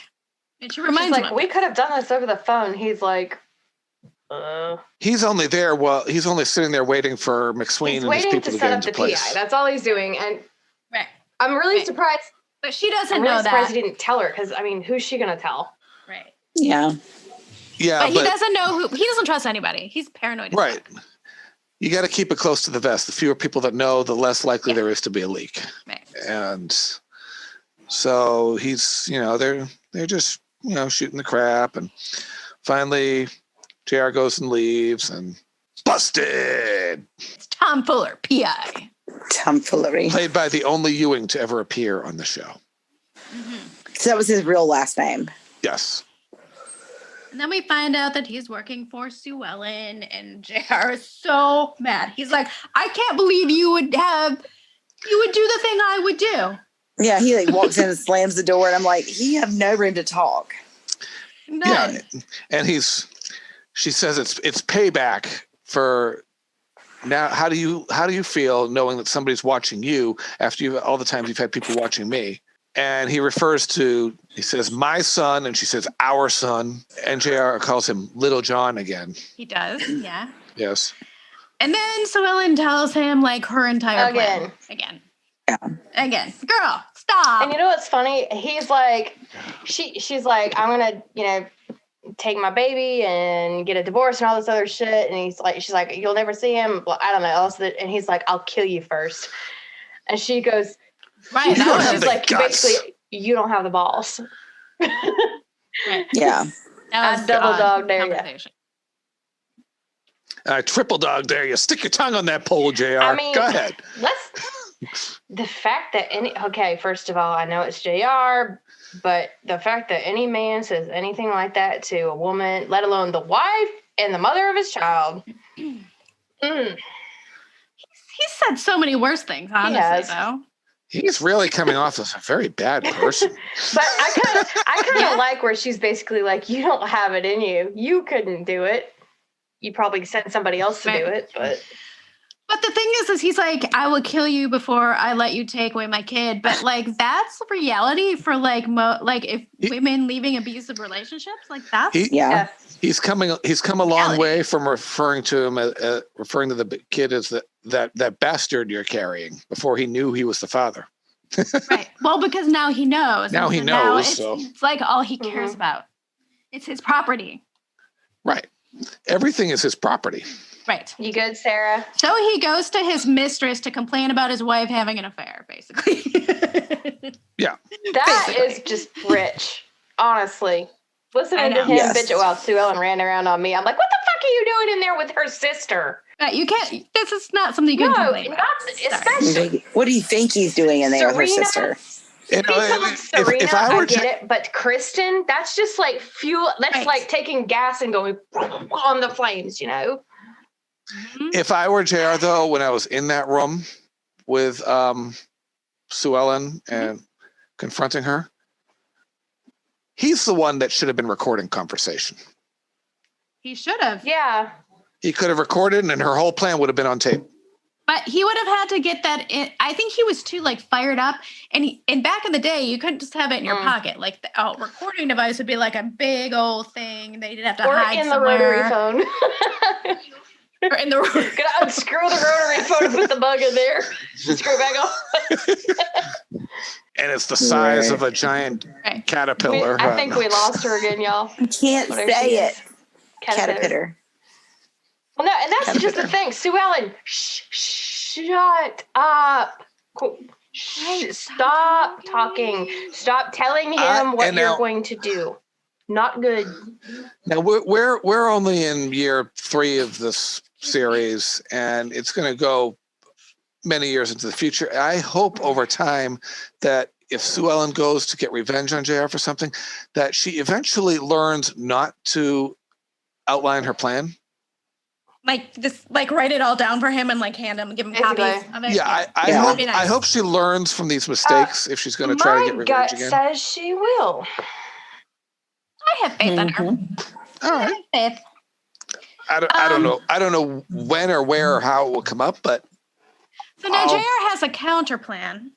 And she reminds him, we could have done this over the phone. He's like, He's only there. Well, he's only sitting there waiting for McSween and his people to get into place. PI. That's all he's doing. And right. I'm really surprised. But she doesn't I'm really know surprised that. he didn't tell her, because I mean, who's she gonna tell? Right. Yeah. Yeah. But he doesn't know he doesn't trust anybody. He's paranoid. Right. You got to keep it close to the vest. The fewer people that know, the less likely there is to be a leak. Right. And so he's, they're just, shooting the crap. And finally, JR goes and leaves and busted. It's Tom Fuller, PI. Tomfoolery. Played by the only Ewing to ever appear on the show. Mm-hmm. So that was his real last name. Yes. And then we find out that he's working for Sue Ellen, and JR is so mad. He's like, I can't believe you would do the thing I would do. Yeah, he walks in and slams the door, and I'm like, you have no room to talk. None. Yeah, and she says it's payback for now. How do you feel knowing that somebody's watching you after all the times you've had people watching me? And he says my son, and she says our son, and JR calls him Little John again. He does, yeah. Yes. And then Sue Ellen tells him like her entire plan. Yeah. Again. Girl, stop. And you know what's funny? He's like, she's like, I'm gonna, take my baby and get a divorce and all this other shit. And she's like, you'll never see him. Well, I don't know. And he's like, I'll kill you first. And she goes, right. She's like, basically, you don't have the balls. Right. Yeah. That was I double dog dare you. I triple dog dare you. Stick your tongue on that pole, JR. I mean, go ahead. The fact that first of all, I know it's JR, but the fact that any man says anything like that to a woman, let alone the wife and the mother of his child. He's said so many worse things, honestly, though. He's really coming off as a very bad person. But I kind of like where she's basically like, you don't have it in you. You couldn't do it. You probably sent somebody else to do it, But the thing is he's like, I will kill you before I let you take away my kid. But like, that's reality for like, women leaving abusive relationships. Like that's He's come a long way from referring to him, referring to the kid as that bastard you're carrying before he knew he was the father. Right. Well, because now he knows. Now he knows. It's like all he cares about. It's his property. Right. Everything is his property. Right. You good, Sarah? So he goes to his mistress to complain about his wife having an affair, basically. Yeah. That is just rich, honestly. Listening to him bitch while Sue Ellen ran around on me, I'm like, what the fuck are you doing in there with her sister? You can't, this is not something you can complain about. Especially. What do you think he's doing in there with her sister? Serena, I get it, but Kristin, that's just like fuel. That's like taking gas and going on the flames, If I were JR, though, when I was in that room with Sue Ellen and confronting her, he's the one that should have been recording conversation. He should have. Yeah. He could have recorded and her whole plan would have been on tape. But he would have had to get that in. I think he was too fired up. And back in the day, you couldn't just have it in your pocket. Like the recording device would be like a big old thing that you'd have to hide in somewhere. the rotary phone. Or in the Gonna unscrew the rotary phone and put the bug in there. Screw it back on. And it's the size of a giant caterpillar. I think we lost her again, y'all. I can't say it. Caterpillar. Well, no, and that's just the thing. Sue Ellen, shut up. Stop talking. Stop telling him what you're going to do. Not good. Now we're only in year 3 of this series, and it's going to go many years into the future. I hope over time that if Sue Ellen goes to get revenge on JR for something, that she eventually learns not to outline her plan. Write it all down for him and give him copies of it. Yeah, I hope she learns from these mistakes if she's going to try to get revenge again. My gut says she will. I have faith in her. All right. I have faith. I don't know. I don't know when or where or how it will come up, but so now JR has a counter plan.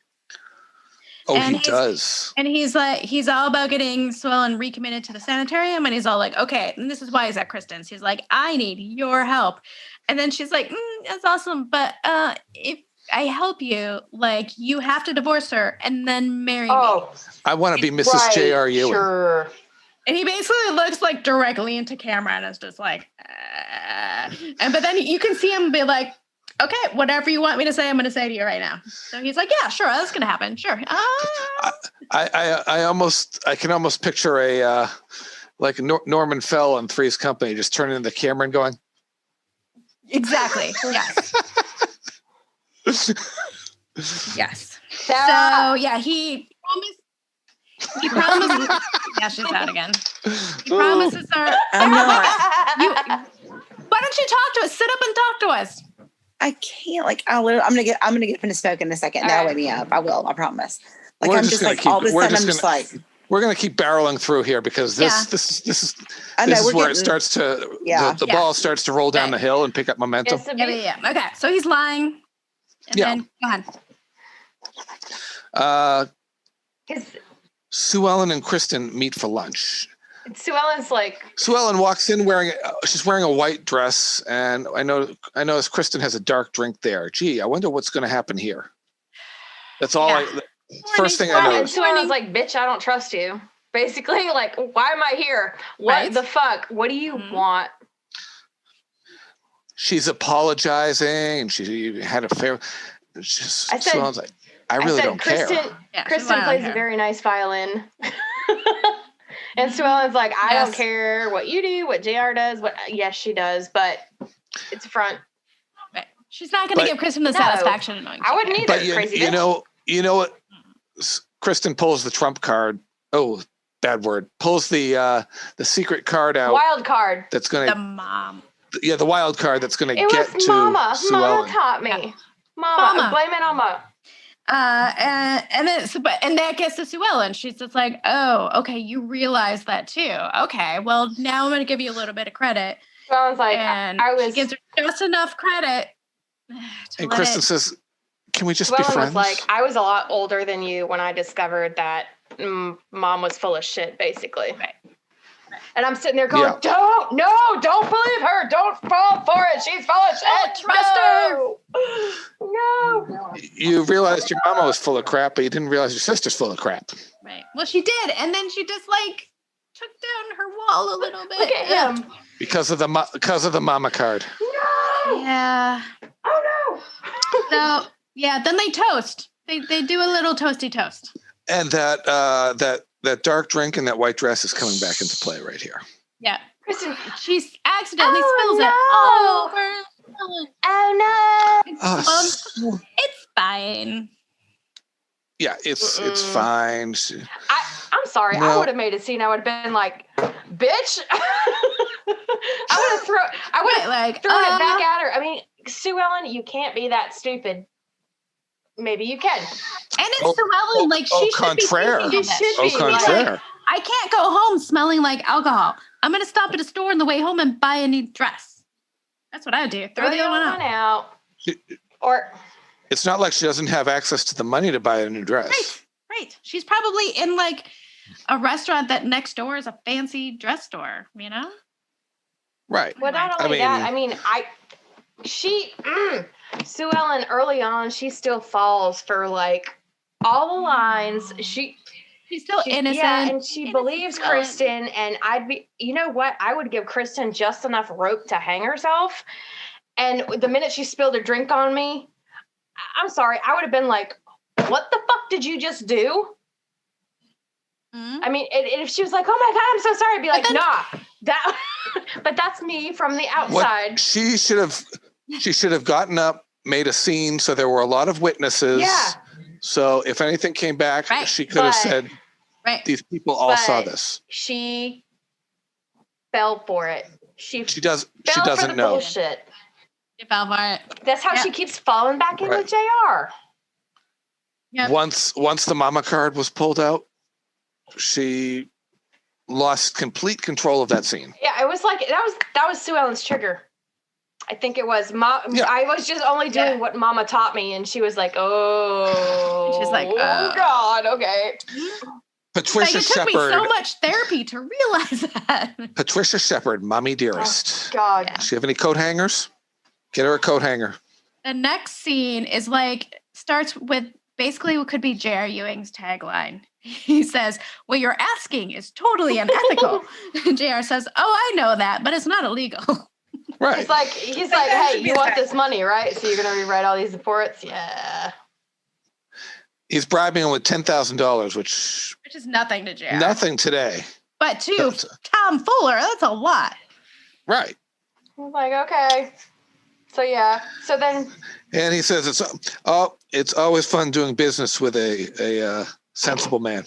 Oh, and he does. And he's all about getting Sue Ellen recommitted to the sanitarium, and he's all like, okay, and this is why he's at Kristin's. He's like, I need your help. And then she's like, that's awesome, but if I help you, you have to divorce her and then marry me. I want to be Mrs. J.R. Ewing. Sure. And he basically looks directly into camera and is just but then you can see him be like, okay, whatever you want me to say, I'm going to say to you right now. So he's like, yeah, sure, that's going to happen. Sure. I can almost picture a Norman Fell on Three's Company just turning to the camera and going, exactly. Yes. Yes. Sarah. So yeah, he promised. Yeah, she's out again. He promises her. I'm not. Why don't you talk to us? Sit up and talk to us. I can't. I'm gonna get up and smoke in a second. That'll wake me up. I will. I promise. I'm just all of a sudden I'm just like. We're going to keep barreling through here because this is where it starts to the ball starts to roll down the hill and pick up momentum. Yeah. Okay, so he's lying. And then go on. Sue Ellen and Kristin meet for lunch. Sue Ellen walks in she's wearing a white dress, and I notice Kristin has a dark drink there. Gee, I wonder what's going to happen here. That's all. First thing I noticed. Sue Ellen's like, bitch, I don't trust you. Basically, like, why am I here? What the fuck? What do you want? She's apologizing. She had a fair. Sue Ellen's like, I really don't care. Kristin plays a very nice violin. And Sue Ellen's like, I don't care what you do, what JR does. Yes, she does, but it's a front. Right. She's not going to give Kristin the satisfaction. I wouldn't either. But you know what? Kristin pulls the trump card. Oh, bad word. Pulls the secret card out. Wild card. That's going to the mom. Yeah, the wild card that's going to get to Mama. Sue Mama Ellen. taught me. Mama. Blame it on Mama. And that gets to Sue Ellen. She's just like, oh, okay, you realize that too. Okay, well, now I'm going to give you a little bit of credit. Sue Ellen's like, she gives her just enough credit. And Kristin says, can we just Sue be Ellen friends? was like, I was a lot older than you when I discovered that Mom was full of shit, basically. Right. And I'm sitting there going, don't believe her. Don't fall for it. She's full of shit. Trust her. No. You realized your mama was full of crap, but you didn't realize your sister's full of crap. Right. Well, she did. And then she just like took down her wall a little bit. Look at him. Because of the mama card. No. Yeah. Oh, no. So, yeah, then they toast. They do a little toasty toast. And that dark drink and that white dress is coming back into play right here. Yeah. Kristin, she accidentally spills it all over. Oh, no. It's fine. Yeah, it's fine. I'm sorry. No. I would have made a scene. I would have been like, bitch. I would have thrown it back at her. I mean, Sue Ellen, you can't be that stupid. Maybe you can. And it's Sue Ellen, like she should be thinking this. She should be. Contraire. I can't go home smelling like alcohol. I'm going to stop at a store on the way home and buy a new dress. That's what I would do. Throw the other one out. Or it's not like she doesn't have access to the money to buy a new dress. Right. She's probably in like a restaurant that next door is a fancy dress store, you know? Right. Well, not only that, Sue Ellen early on, she still falls for like all the lines. She's still innocent. Yeah, and she believes Kristin, and you know what? I would give Kristin just enough rope to hang herself. And the minute she spilled her drink on me, I'm sorry, I would have been like, what the fuck did you just do? Mm-hmm. I mean, if she was like, oh my God, I'm so sorry, I'd be like, nah, but that's me from the outside. What she should have gotten up, made a scene, so there were a lot of witnesses. Yeah. So if anything came back, she could have said, these people all saw this. She fell for it. She doesn't know. Bullshit. She fell for it. That's how she keeps falling back in with JR. Yep. Once the mama card was pulled out, she lost complete control of that scene. Yeah, it was like that was Sue Ellen's trigger. I think it was. I was just only doing what Mama taught me, and she was like, "Oh, she's like, oh God, okay." Patricia Shepard. It took me so much therapy to realize that. Patricia Shepard, mommy dearest. Oh, God. Does she have any coat hangers? Get her a coat hanger. The next scene is starts with basically what could be J.R. Ewing's tagline. He says, "What you're asking is totally unethical." And J.R. says, "Oh, I know that, but it's not illegal." Right. He's like, hey, you want this money, right? So you're going to rewrite all these reports? Yeah. He's bribing him with $10,000, which is nothing to JR. Nothing today. But to Tom Fuller, that's a lot. Right. I'm like, okay. So yeah. So then. And he says it's always fun doing business with a sensible man.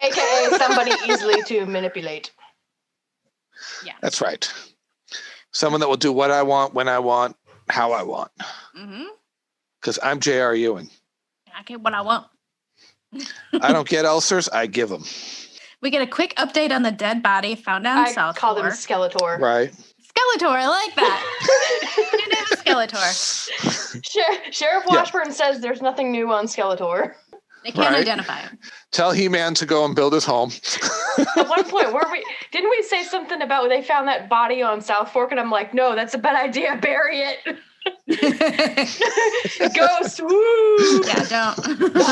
AKA somebody easily to manipulate. Yeah. That's right. Someone that will do what I want, when I want, how I want. Because I'm J.R. Ewing. I get what I want. I don't get ulcers. I give them. We get a quick update on the dead body found on Southfork. I call him Skeletor. Right. Skeletor, I like that. Your name is Skeletor. Sheriff Washburn says there's nothing new on Skeletor. They can't identify him. Tell He-Man to go and build his home. At one point, didn't we say something about when they found that body on Southfork? And I'm like, no, that's a bad idea. Bury it. Ghost, woo! Yeah, don't. The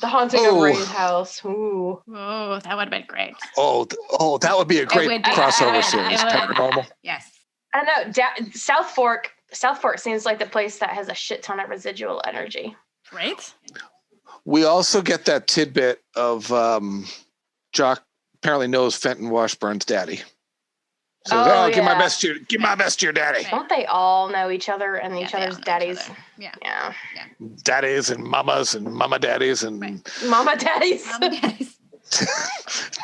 haunting of Ray's house. Ooh. Oh, that would have been great. Oh, that would be a great crossover series. Paranormal. Yes. I don't know. Southfork seems like the place that has a shit ton of residual energy. Right? We also get that tidbit of Jock apparently knows Fenton Washburn's daddy. So give my best to your daddy. Don't they all know each other and each other's daddies? Yeah. Daddies and mamas and mama daddies and mama daddies.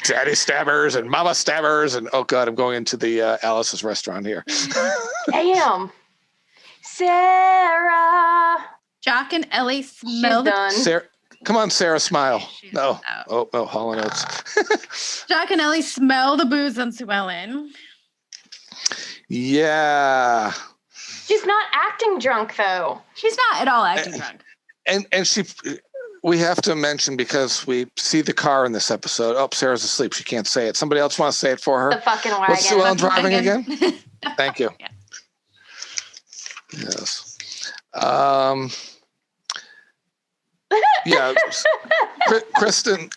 Daddy stabbers and mama stabbers and oh god, I'm going into the Alice's restaurant here. Damn. Sarah. Jock and Ellie smell Sarah, come on, Sarah, smile. No. Oh, Hall & Oates. Jock and Ellie smell the booze on Sue Ellen. Yeah. She's not acting drunk though. She's not at all acting drunk. And we have to mention because we see the car in this episode. Oh, Sarah's asleep. She can't say it. Somebody else want to say it for her? The fucking wagon. What's Sue Ellen driving again? Thank you. Yeah. Yes. Yeah. Kristin.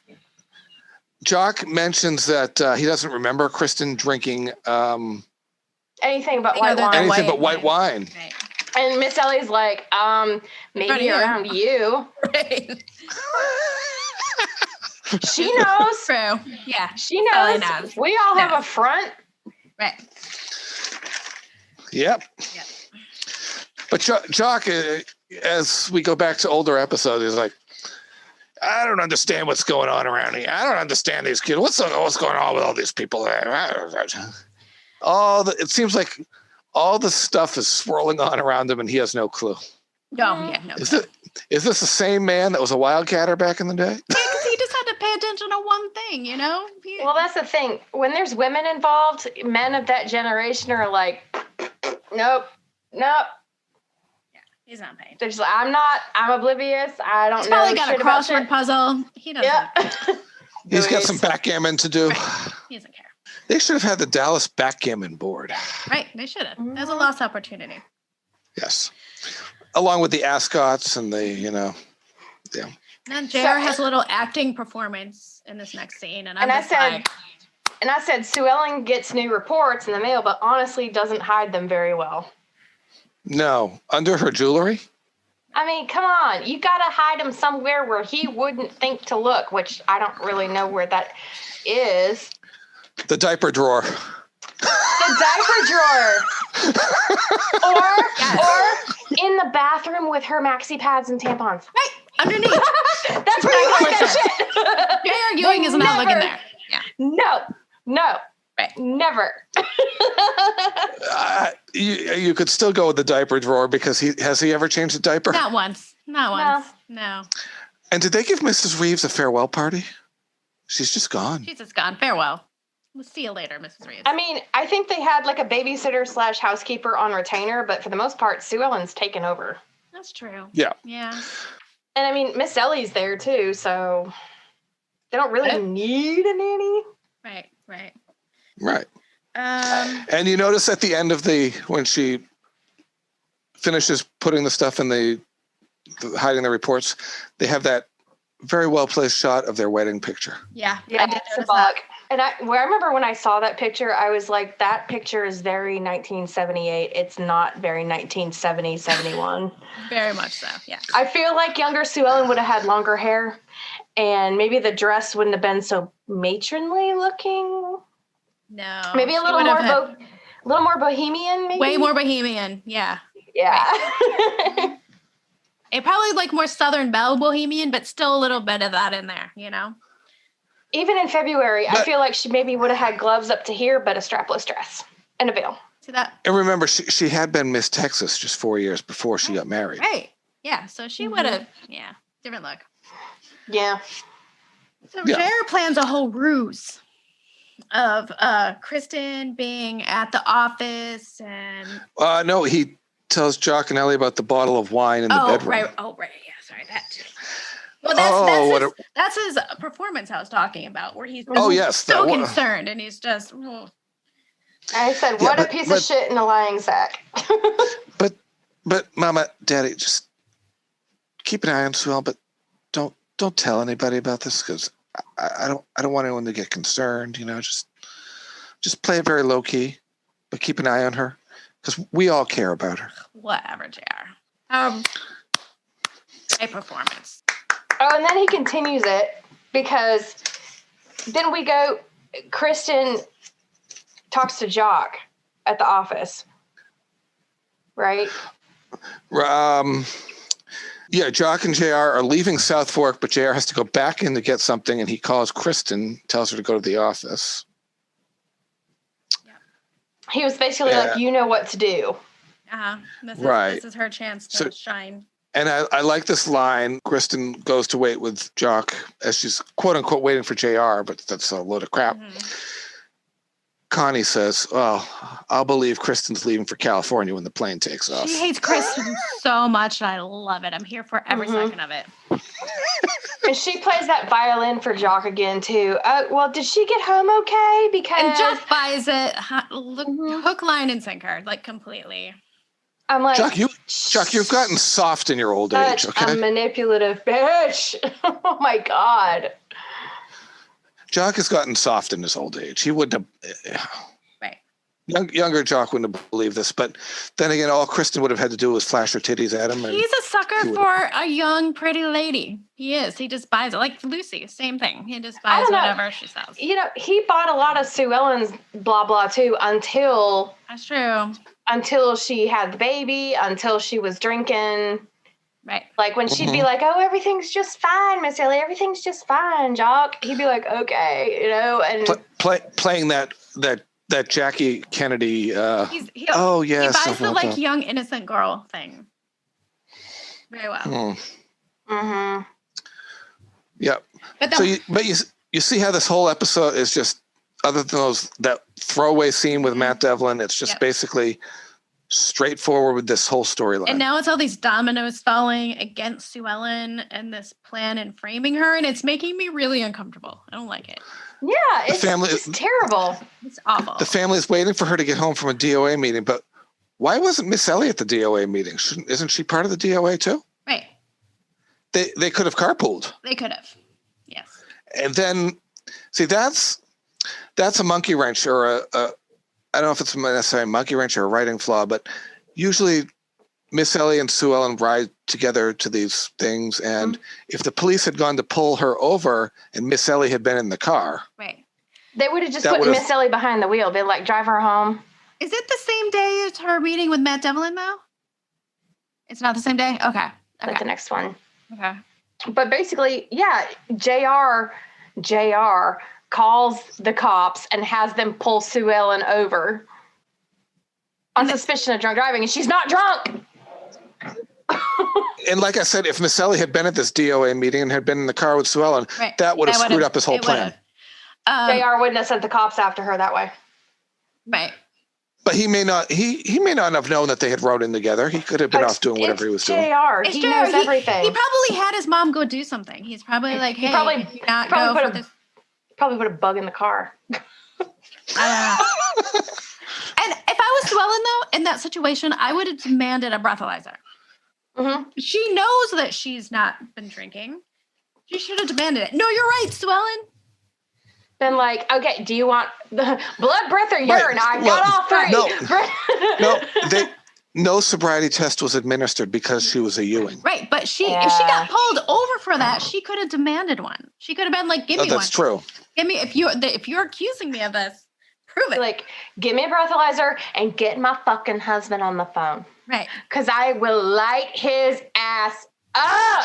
Jock mentions that he doesn't remember Kristin drinking anything but white wine. Anything but white wine. Right. And Miss Ellie's like, maybe around you. Right. She knows. True. Yeah. She knows. We all have a front. Right. Yep. But Jock, as we go back to older episodes, is like, I don't understand what's going on around here. I don't understand these kids. What's going on with all these people? It seems like all the stuff is swirling on around him, and he has no clue. No. Is this the same man that was a wildcatter back in the day? Yeah, because he just had to pay attention to one thing, you know? Well, that's the thing. When there's women involved, men of that generation are like, nope. He's not paying. They're just like, I'm oblivious. I don't know. He's probably got a crossword shit. puzzle. He doesn't. Yeah. He's got some backgammon to do. Right. He doesn't care. They should have had the Dallas backgammon board. Right, they should have. There's a lost opportunity. Yes. Along with the ascots and the, yeah. And then JR has a little acting performance in this next scene. And I said, Sue Ellen gets new reports in the mail, but honestly doesn't hide them very well. No. Under her jewelry? I mean, come on. You got to hide them somewhere where he wouldn't think to look, which I don't really know where that is. The diaper drawer. The diaper drawer. Or in the bathroom with her maxi pads and tampons. Right, underneath. That's where you hide that shit. JR Ewing is not looking there. Yeah. No. Right. Never. You could still go with the diaper drawer because has he ever changed a diaper? Not once. No. And did they give Mrs. Reeves a farewell party? She's just gone. She's just gone. Farewell. We'll see you later, Mrs. Reeves. I mean, I think they had like a babysitter / housekeeper on retainer, but for the most part, Sue Ellen's taken over. That's true. Yeah. And I mean, Miss Ellie's there too, so they don't really need a nanny. Right. And you notice at the end of when she finishes putting the stuff in the hiding the reports, they have that very well placed shot of their wedding picture. Yeah, I did notice that. And I remember when I saw that picture, I was like, that picture is very 1978. It's not very 1970, 71. Very much so, yeah. I feel like younger Sue Ellen would have had longer hair, and maybe the dress wouldn't have been so matronly looking. No. Maybe a little more bohemian, maybe? Way more bohemian, yeah. Yeah. Right. It probably like more Southern Belle bohemian, but still a little bit of that in there, Even in February, I feel like she maybe would have had gloves up to here, but a strapless dress and a veil. See that? And remember, she had been Miss Texas just 4 years before she got married. Right. Yeah. So she would have, different look. Yeah. So JR plans a whole ruse of Kristin being at the office and... No, he tells Jock and Ellie about the bottle of wine in the bedroom. Right. Oh, right. Yeah, sorry, that too. Well, that's his performance I was talking about, where he's so concerned and he's just... Oh. I said, what a piece of shit in a lying sack. But Mama, Daddy, just keep an eye on Sue Ellen, but don't tell anybody about this because I don't want anyone to get concerned. You know, just play it very low key, but keep an eye on her because we all care about her. Whatever, JR. A performance. Oh, and then he continues it because then we go. Kristin talks to Jock at the office, right? Yeah, Jock and JR are leaving Southfork, but JR has to go back in to get something, and he calls Kristin, tells her to go to the office. Yeah. He was basically like, you know what to do. This is her chance to shine. And I like this line. Kristin goes to wait with Jock as she's, quote unquote, waiting for JR, but that's a load of crap. Mm-hmm. Connie says, well, I'll believe Kristin's leaving for California when the plane takes off. She hates Kristin so much, and I love it. I'm here for every second of it. And she plays that violin for Jock again, too. Well, did she get home okay? And Jock buys it, hook, line, and sinker, like, completely. I'm like, Jock, you've gotten soft in your old age, okay? A manipulative bitch. Oh, my God. Jock has gotten soft in his old age. He wouldn't have... Right. Younger Jock wouldn't have believed this, but then again, all Kristin would have had to do was flash her titties at him. And he's a sucker for a young, pretty lady. He is. He just buys it. Like Lucy, same thing. He just buys whatever she sells. You know, he bought a lot of Sue Ellen's blah, blah, too, until... That's true. Until she had the baby, until she was drinking. Right. Like when she'd be like, oh, everything's just fine, Miss Ellie. Everything's just fine, Jock. He'd be like, okay, you know. And playing that Jackie Kennedy. Yes. He buys the like young innocent girl thing. Very well. Mm-hmm. Yeah. But you see how this whole episode is just, other than that throwaway scene with Matt Devlin, it's just basically straightforward with this whole storyline. And now it's all these dominoes falling against Sue Ellen and this plan and framing her, and it's making me really uncomfortable. I don't like it. Yeah, it's just terrible. It's awful. The family is waiting for her to get home from a DOA meeting, but why wasn't Miss Ellie at the DOA meeting? Isn't she part of the DOA too? Right. They could have carpooled. They could have. Yes. And then, see, that's a monkey wrench or I don't know if it's necessarily a monkey wrench or a writing flaw, but usually Miss Ellie and Sue Ellen ride together to these things. And if the police had gone to pull her over and Miss Ellie had been in the car. Right. They would have just put Miss Ellie behind the wheel. They'd like drive her home. Is it the same day as her meeting with Matt Devlin though? It's not the same day? Okay. Like the next one. Okay. But basically, yeah, JR calls the cops and has them pull Sue Ellen over on suspicion of drunk driving, and she's not drunk. And like I said, if Miss Ellie had been at this DOA meeting and had been in the car with Sue Ellen, that would have screwed up his whole plan. JR wouldn't have sent the cops after her that way. Right. But he may not have known that they had rode in together. He could have been off doing whatever he was doing. JR, he knows everything. He probably had his mom go do something. He's probably like, hey, probably put a bug in the car. And if I was Sue Ellen, though, in that situation, I would have demanded a breathalyzer. Mm-hmm. She knows that she's not been drinking. She should have demanded it. No, you're right, Sue Ellen. Then, like, okay, do you want the blood, breath, or urine? I got all three. No sobriety test was administered because she was a Ewing. Right, but if she got pulled over for that, she could have demanded one. She could have been like, give me one. That's true. Give me, if you're accusing me of this, prove it. Like, give me a breathalyzer and get my fucking husband on the phone. Right. Because I will light his ass up.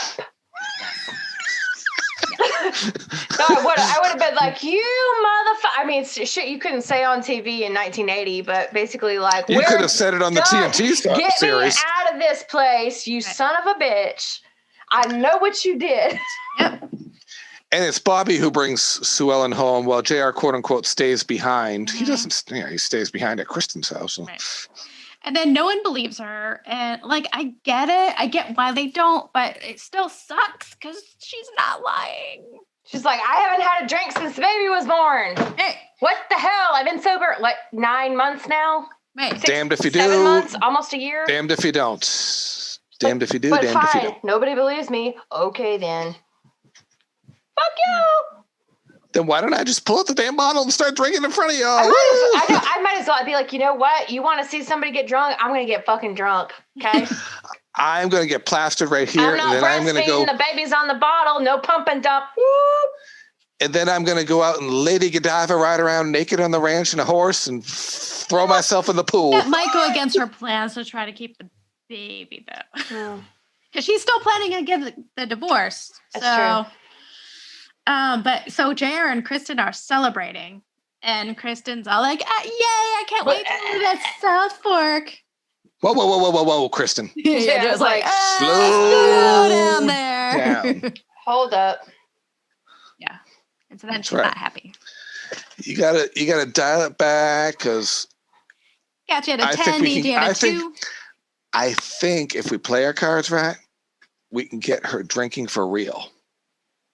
No, I would have been like, you motherfucker. I mean, shit you couldn't say on TV in 1980, but basically like, you could have said it on the TNT series. Get me out of this place, you son of a bitch. I know what you did. Yep. And it's Bobby who brings Sue Ellen home while JR, quote unquote, stays behind. He doesn't, he stays behind at Kristen's house. So. Right. And then no one believes her. And like, I get it. I get why they don't, but it still sucks because she's not lying. She's like, I haven't had a drink since the baby was born. Hey. What the hell? I've been sober like 9 months now. Right. Damned if you 7 do. months, almost a year. Damned if you don't. Damned if you do, but damned if you fine. don't. Nobody believes me. Okay, then. Fuck you. Then why don't I just pull out the damn bottle and start drinking in front of y'all? I might as well. I'd be like, you know what? You want to see somebody get drunk? I'm going to get fucking drunk. Okay? I'm going to get plastered right here. I'm not and then I'm going to go. breastfeeding. The baby's on the bottle. No pump and dump. Woo! And then I'm going to go out and Lady Godiva ride around naked on the ranch in a horse and throw myself in the pool. That might go against her plans to try to keep the baby, though. Because she's still planning to get the divorce. That's so, true. But so JR and Kristin are celebrating. And Kristen's all like, yay, I can't wait to move that Southfork. Whoa, Kristin. Yeah, just like, slow down there. down. Hold up. Yeah. And so then That's she's right. not happy. You gotta dial it back because Got you at a 10, need you at a 2. I think if we play our cards right, we can get her drinking for real.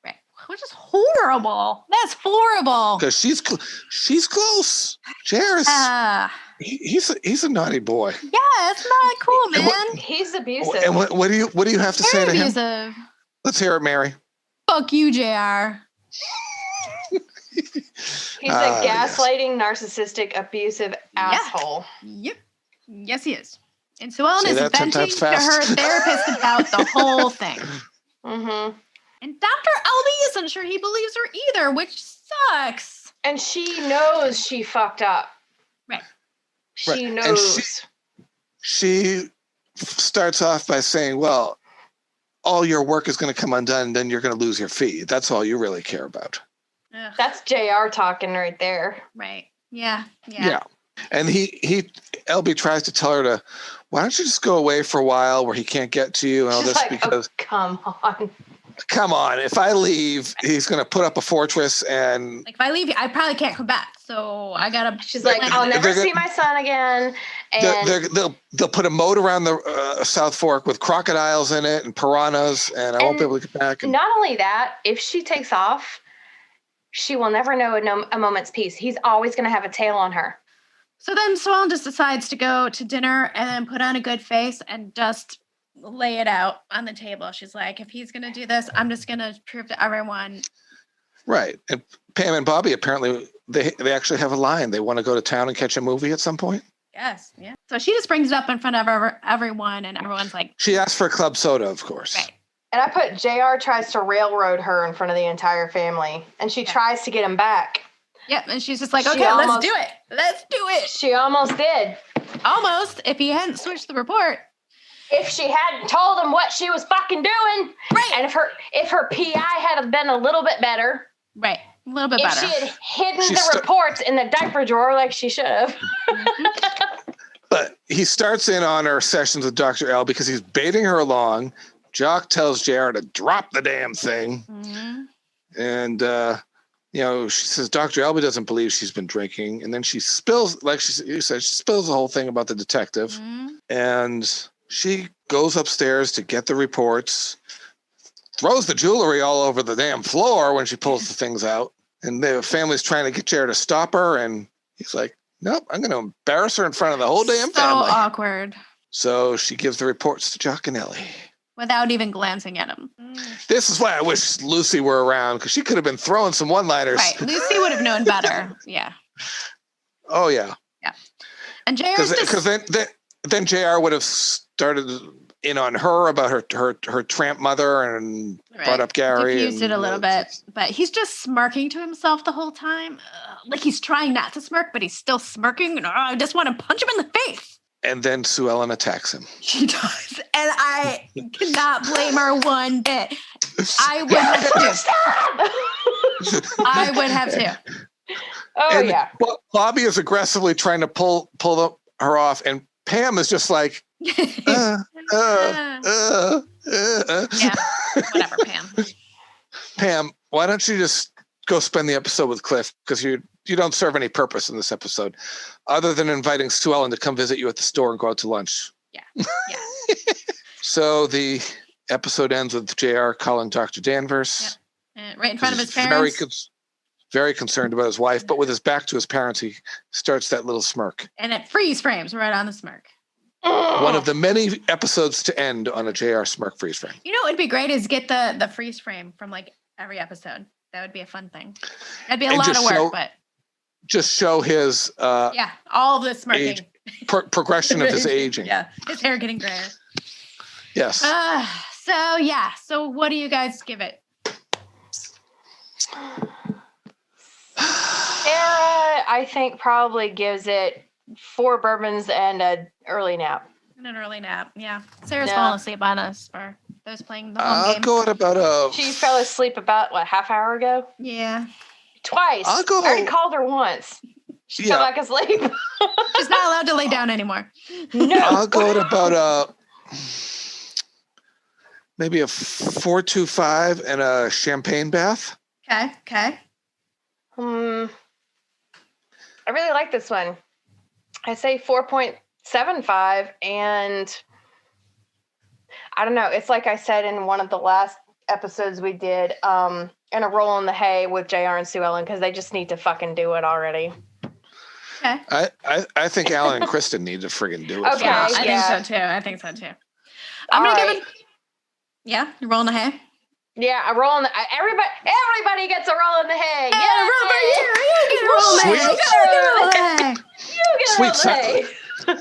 Right. Which is horrible. That's horrible. Because she's close. Jairus, he's a naughty boy. Yeah, it's not cool, man. He's abusive. And what do you have to say to him? Abusive. Let's hear it, Mary. Fuck you, JR. He's a gaslighting, narcissistic, abusive asshole. Yep. Yes, he is. And Sue Ellen Say is that 10 venting times to fast. her therapist about the whole thing. Mm-hmm. And Dr. Ellie isn't sure he believes her either, which sucks. And she knows she fucked up. Right. She Right. knows. And she starts off by saying, well, all your work is going to come undone and then you're going to lose your fee. That's all you really care about. Ugh. That's JR talking right there. Right. Yeah. And LB tries to tell her to, why don't you just go away for a while where he can't get to you and all She's this like, because come on. If I leave, he's going to put up a fortress and Like, if I leave, I probably can't come back. So I got to. She's like, I'll never see my son again. And they'll put a moat around the South Fork with crocodiles in it and piranhas, and I won't be able to get back. And, not only that, if she takes off, she will never know a moment's peace. He's always going to have a tail on her. So then Sue Ellen just decides to go to dinner and then put on a good face and just lay it out on the table. She's like, if he's going to do this, I'm just going to prove to everyone. right. And Pam and Bobby, apparently, they actually have a line. They want to go to town and catch a movie at some point. Yes. Yeah. So she just brings it up in front of everyone, and everyone's like, She asked for a club soda, of course. right. And I put JR tries to railroad her in front of the entire family. And she tries to get him back. Yep. And she's just like, She okay, almost- let's do it. Let's do it. She almost did. Almost, if he hadn't switched the report. If she hadn't told him what she was fucking doing. Right. And if her PI had been a little bit better. Right. A little bit If better. she had hidden She the reports in the diaper drawer like she should have. But he starts in on her sessions with Dr. L because he's baiting her along. Jock tells JR to drop the damn thing. Mm-hmm. And, she says Dr. Elby doesn't believe she's been drinking. And then she spills, like you said, she spills the whole thing about the detective. Mm-hmm. And she goes upstairs to get the reports, throws the jewelry all over the damn floor when she pulls the things out. And the family's trying to get Jared to stop her. And he's like, nope, I'm going to embarrass her in front of the whole damn family. So awkward. So she gives the reports to Jock and Ellie. Without even glancing at him. This is why I wish Lucy were around, because she could have been throwing some one-liners. Right. Lucy would have known better. Yeah. Oh, yeah. Yeah. And JR's Because then JR would have started in on her about her tramp mother and brought up Gary. Diffused it a little bit. But he's just smirking to himself the whole time. Like he's trying not to smirk, but he's still smirking. I just want to punch him in the face. And then Sue Ellen attacks him. She does. And I cannot blame her one bit. I would have to. I would have to. Oh, and yeah. Bobby is aggressively trying to pull her off, and Pam is just like, Yeah, whatever, Pam. Pam, Why don't you just go spend the episode with Cliff? Because you don't serve any purpose in this episode, other than inviting Sue Ellen to come visit you at the store and go out to lunch. Yeah. Yeah. So the episode ends with JR calling Dr. Danvers. Yep. Right in front of his parents. Very concerned about his wife, but with his back to his parents, he starts that little smirk. And it freeze frames right on the smirk. One of the many episodes to end on a JR smirk freeze frame. You know what would be great is get the freeze frame from like every episode. That would be a fun thing. That'd be a lot of work, but just show his all of the smirking progression of his aging. Yeah, his hair getting grayer. Yes. So what do you guys give it? Sarah, I think, probably gives it 4 bourbons and an early nap. And an early nap, yeah. Sarah's falling asleep on us for those playing the home game. I'll go at about She fell asleep about, half hour ago? Yeah. Twice. I already called her once. She fell back asleep. She's not allowed to lay down anymore. No. I'll go at about maybe a 4.25 and a champagne bath. Okay. I really like this one. I say 4.75, and I don't know. It's like I said in one of the last episodes we did, and a roll in the hay with JR and Sue Ellen, because they just need to fucking do it already. Okay. I think Alan and Kristin need to friggin' do it. Okay, I think so too. I'm gonna give it. Yeah, you rolling the hay. Yeah, a roll in the everybody gets a roll in the hay. Yeah, Sweet.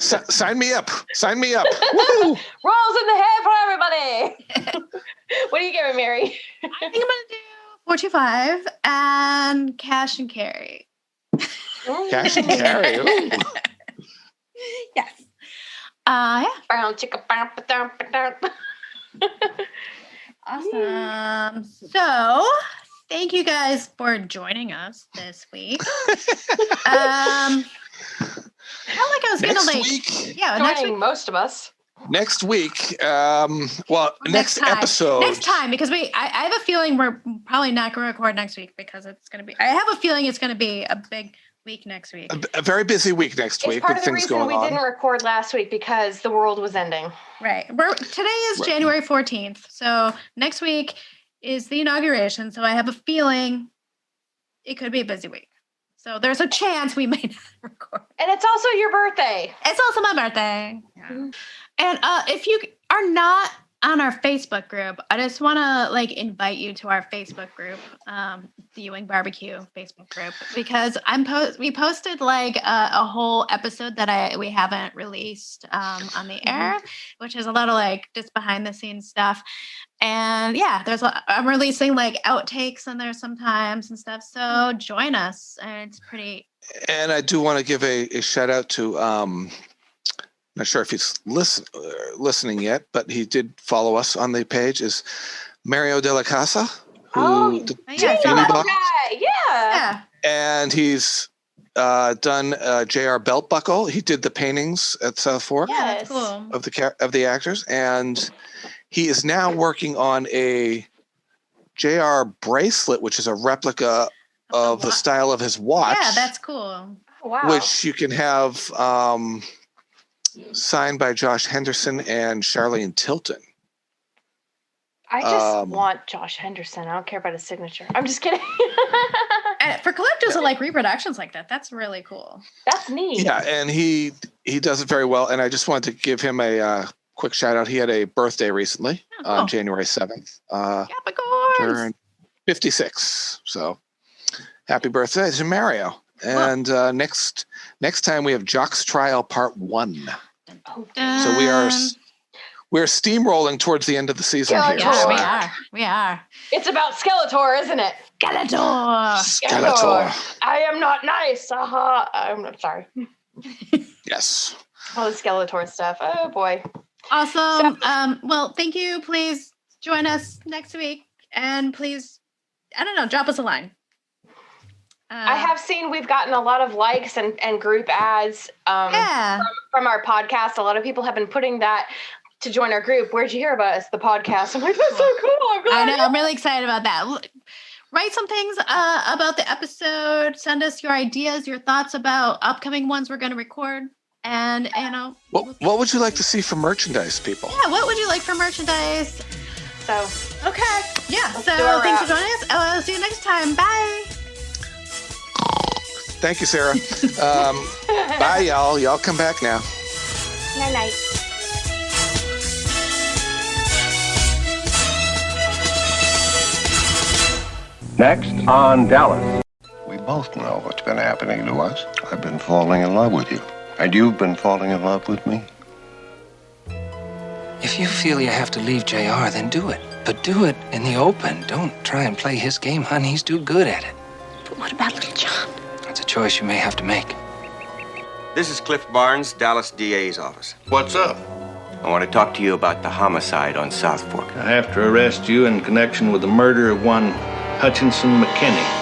Sign me up. Woo! Rolls in the hay for everybody. What are you giving, Mary? I think I'm gonna do 4.25 and cash and carry. Cash and carry. Ooh. Yes. Yeah. Brown chicka. Awesome. So, thank you guys for joining us this week. I felt like I was next gonna week. Yeah, next week. Most of us. Next week. Next episode. Next time, because I have a feeling we're probably not going to record next week because it's going to be. I have a feeling it's going to be a big week next week. A very busy week next week with things going on. Part of the reason we didn't record last week because the world was ending. Right. Today is January 14th. So next week is the inauguration. So I have a feeling it could be a busy week. So there's a chance we may not record. And it's also your birthday. It's also my birthday. Yeah. Mm-hmm. And if you are not on our Facebook group, I just want to invite you to our Facebook group, the Ewing Barbecue Facebook group, because we posted a whole episode that we haven't released on the air, which is a lot of just behind the scenes stuff. And yeah, I'm releasing outtakes in there sometimes and stuff. So join us, and it's pretty. And I do want to give a shout out to. Not sure if he's listening yet, but he did follow us on the page. Is Mario de la Casa? Yeah. And he's done JR belt buckle. He did the paintings at Southfork. Yeah, that's cool. Of the actors, and he is now working on a JR bracelet, which is a replica of the style of his watch. Yeah, that's cool. Wow. Which you can have signed by Josh Henderson and Charlene Tilton. I just want Josh Henderson. I don't care about his signature. I'm just kidding. And for collectors who like reproductions like that, that's really cool. That's neat. Yeah, and he does it very well. And I just wanted to give him a quick shout out. He had a birthday recently on January 7th. Turned 56. So happy birthday to Mario. And next time we have Jock's Trial Part 1. So we're steamrolling towards the end of the season here. Yeah, we are. It's about Skeletor, isn't it? Skeletor. I am not nice. I'm sorry. Yes. All the Skeletor stuff. Oh boy. Awesome. Well, thank you. Please join us next week, and please, drop us a line. I have seen we've gotten a lot of likes and group ads from our podcast. A lot of people have been putting that to join our group. Where'd you hear about us? The podcast. I'm like, that's so cool. I know. I'm really excited about that. write some things about the episode. Send us your ideas, your thoughts about upcoming ones we're going to record. And, what would you like to see for merchandise, people? Yeah, what would you like for merchandise? So, okay. Yeah, let's so do our thanks for wrap. joining us. I'll see you next time. Bye. Thank you, Sarah. Bye, y'all. Y'all come back now. Night. Next on Dallas. We both know what's been happening to us. I've been falling in love with you. And you've been falling in love with me. If you feel you have to leave JR, then do it. But do it in the open. Don't try and play his game, hon. He's too good at it. But what about little John? That's a choice you may have to make. This is Cliff Barnes, Dallas DA's office. What's up? I want to talk to you about the homicide on Southfork. I have to arrest you in connection with the murder of one Hutchinson McKinney.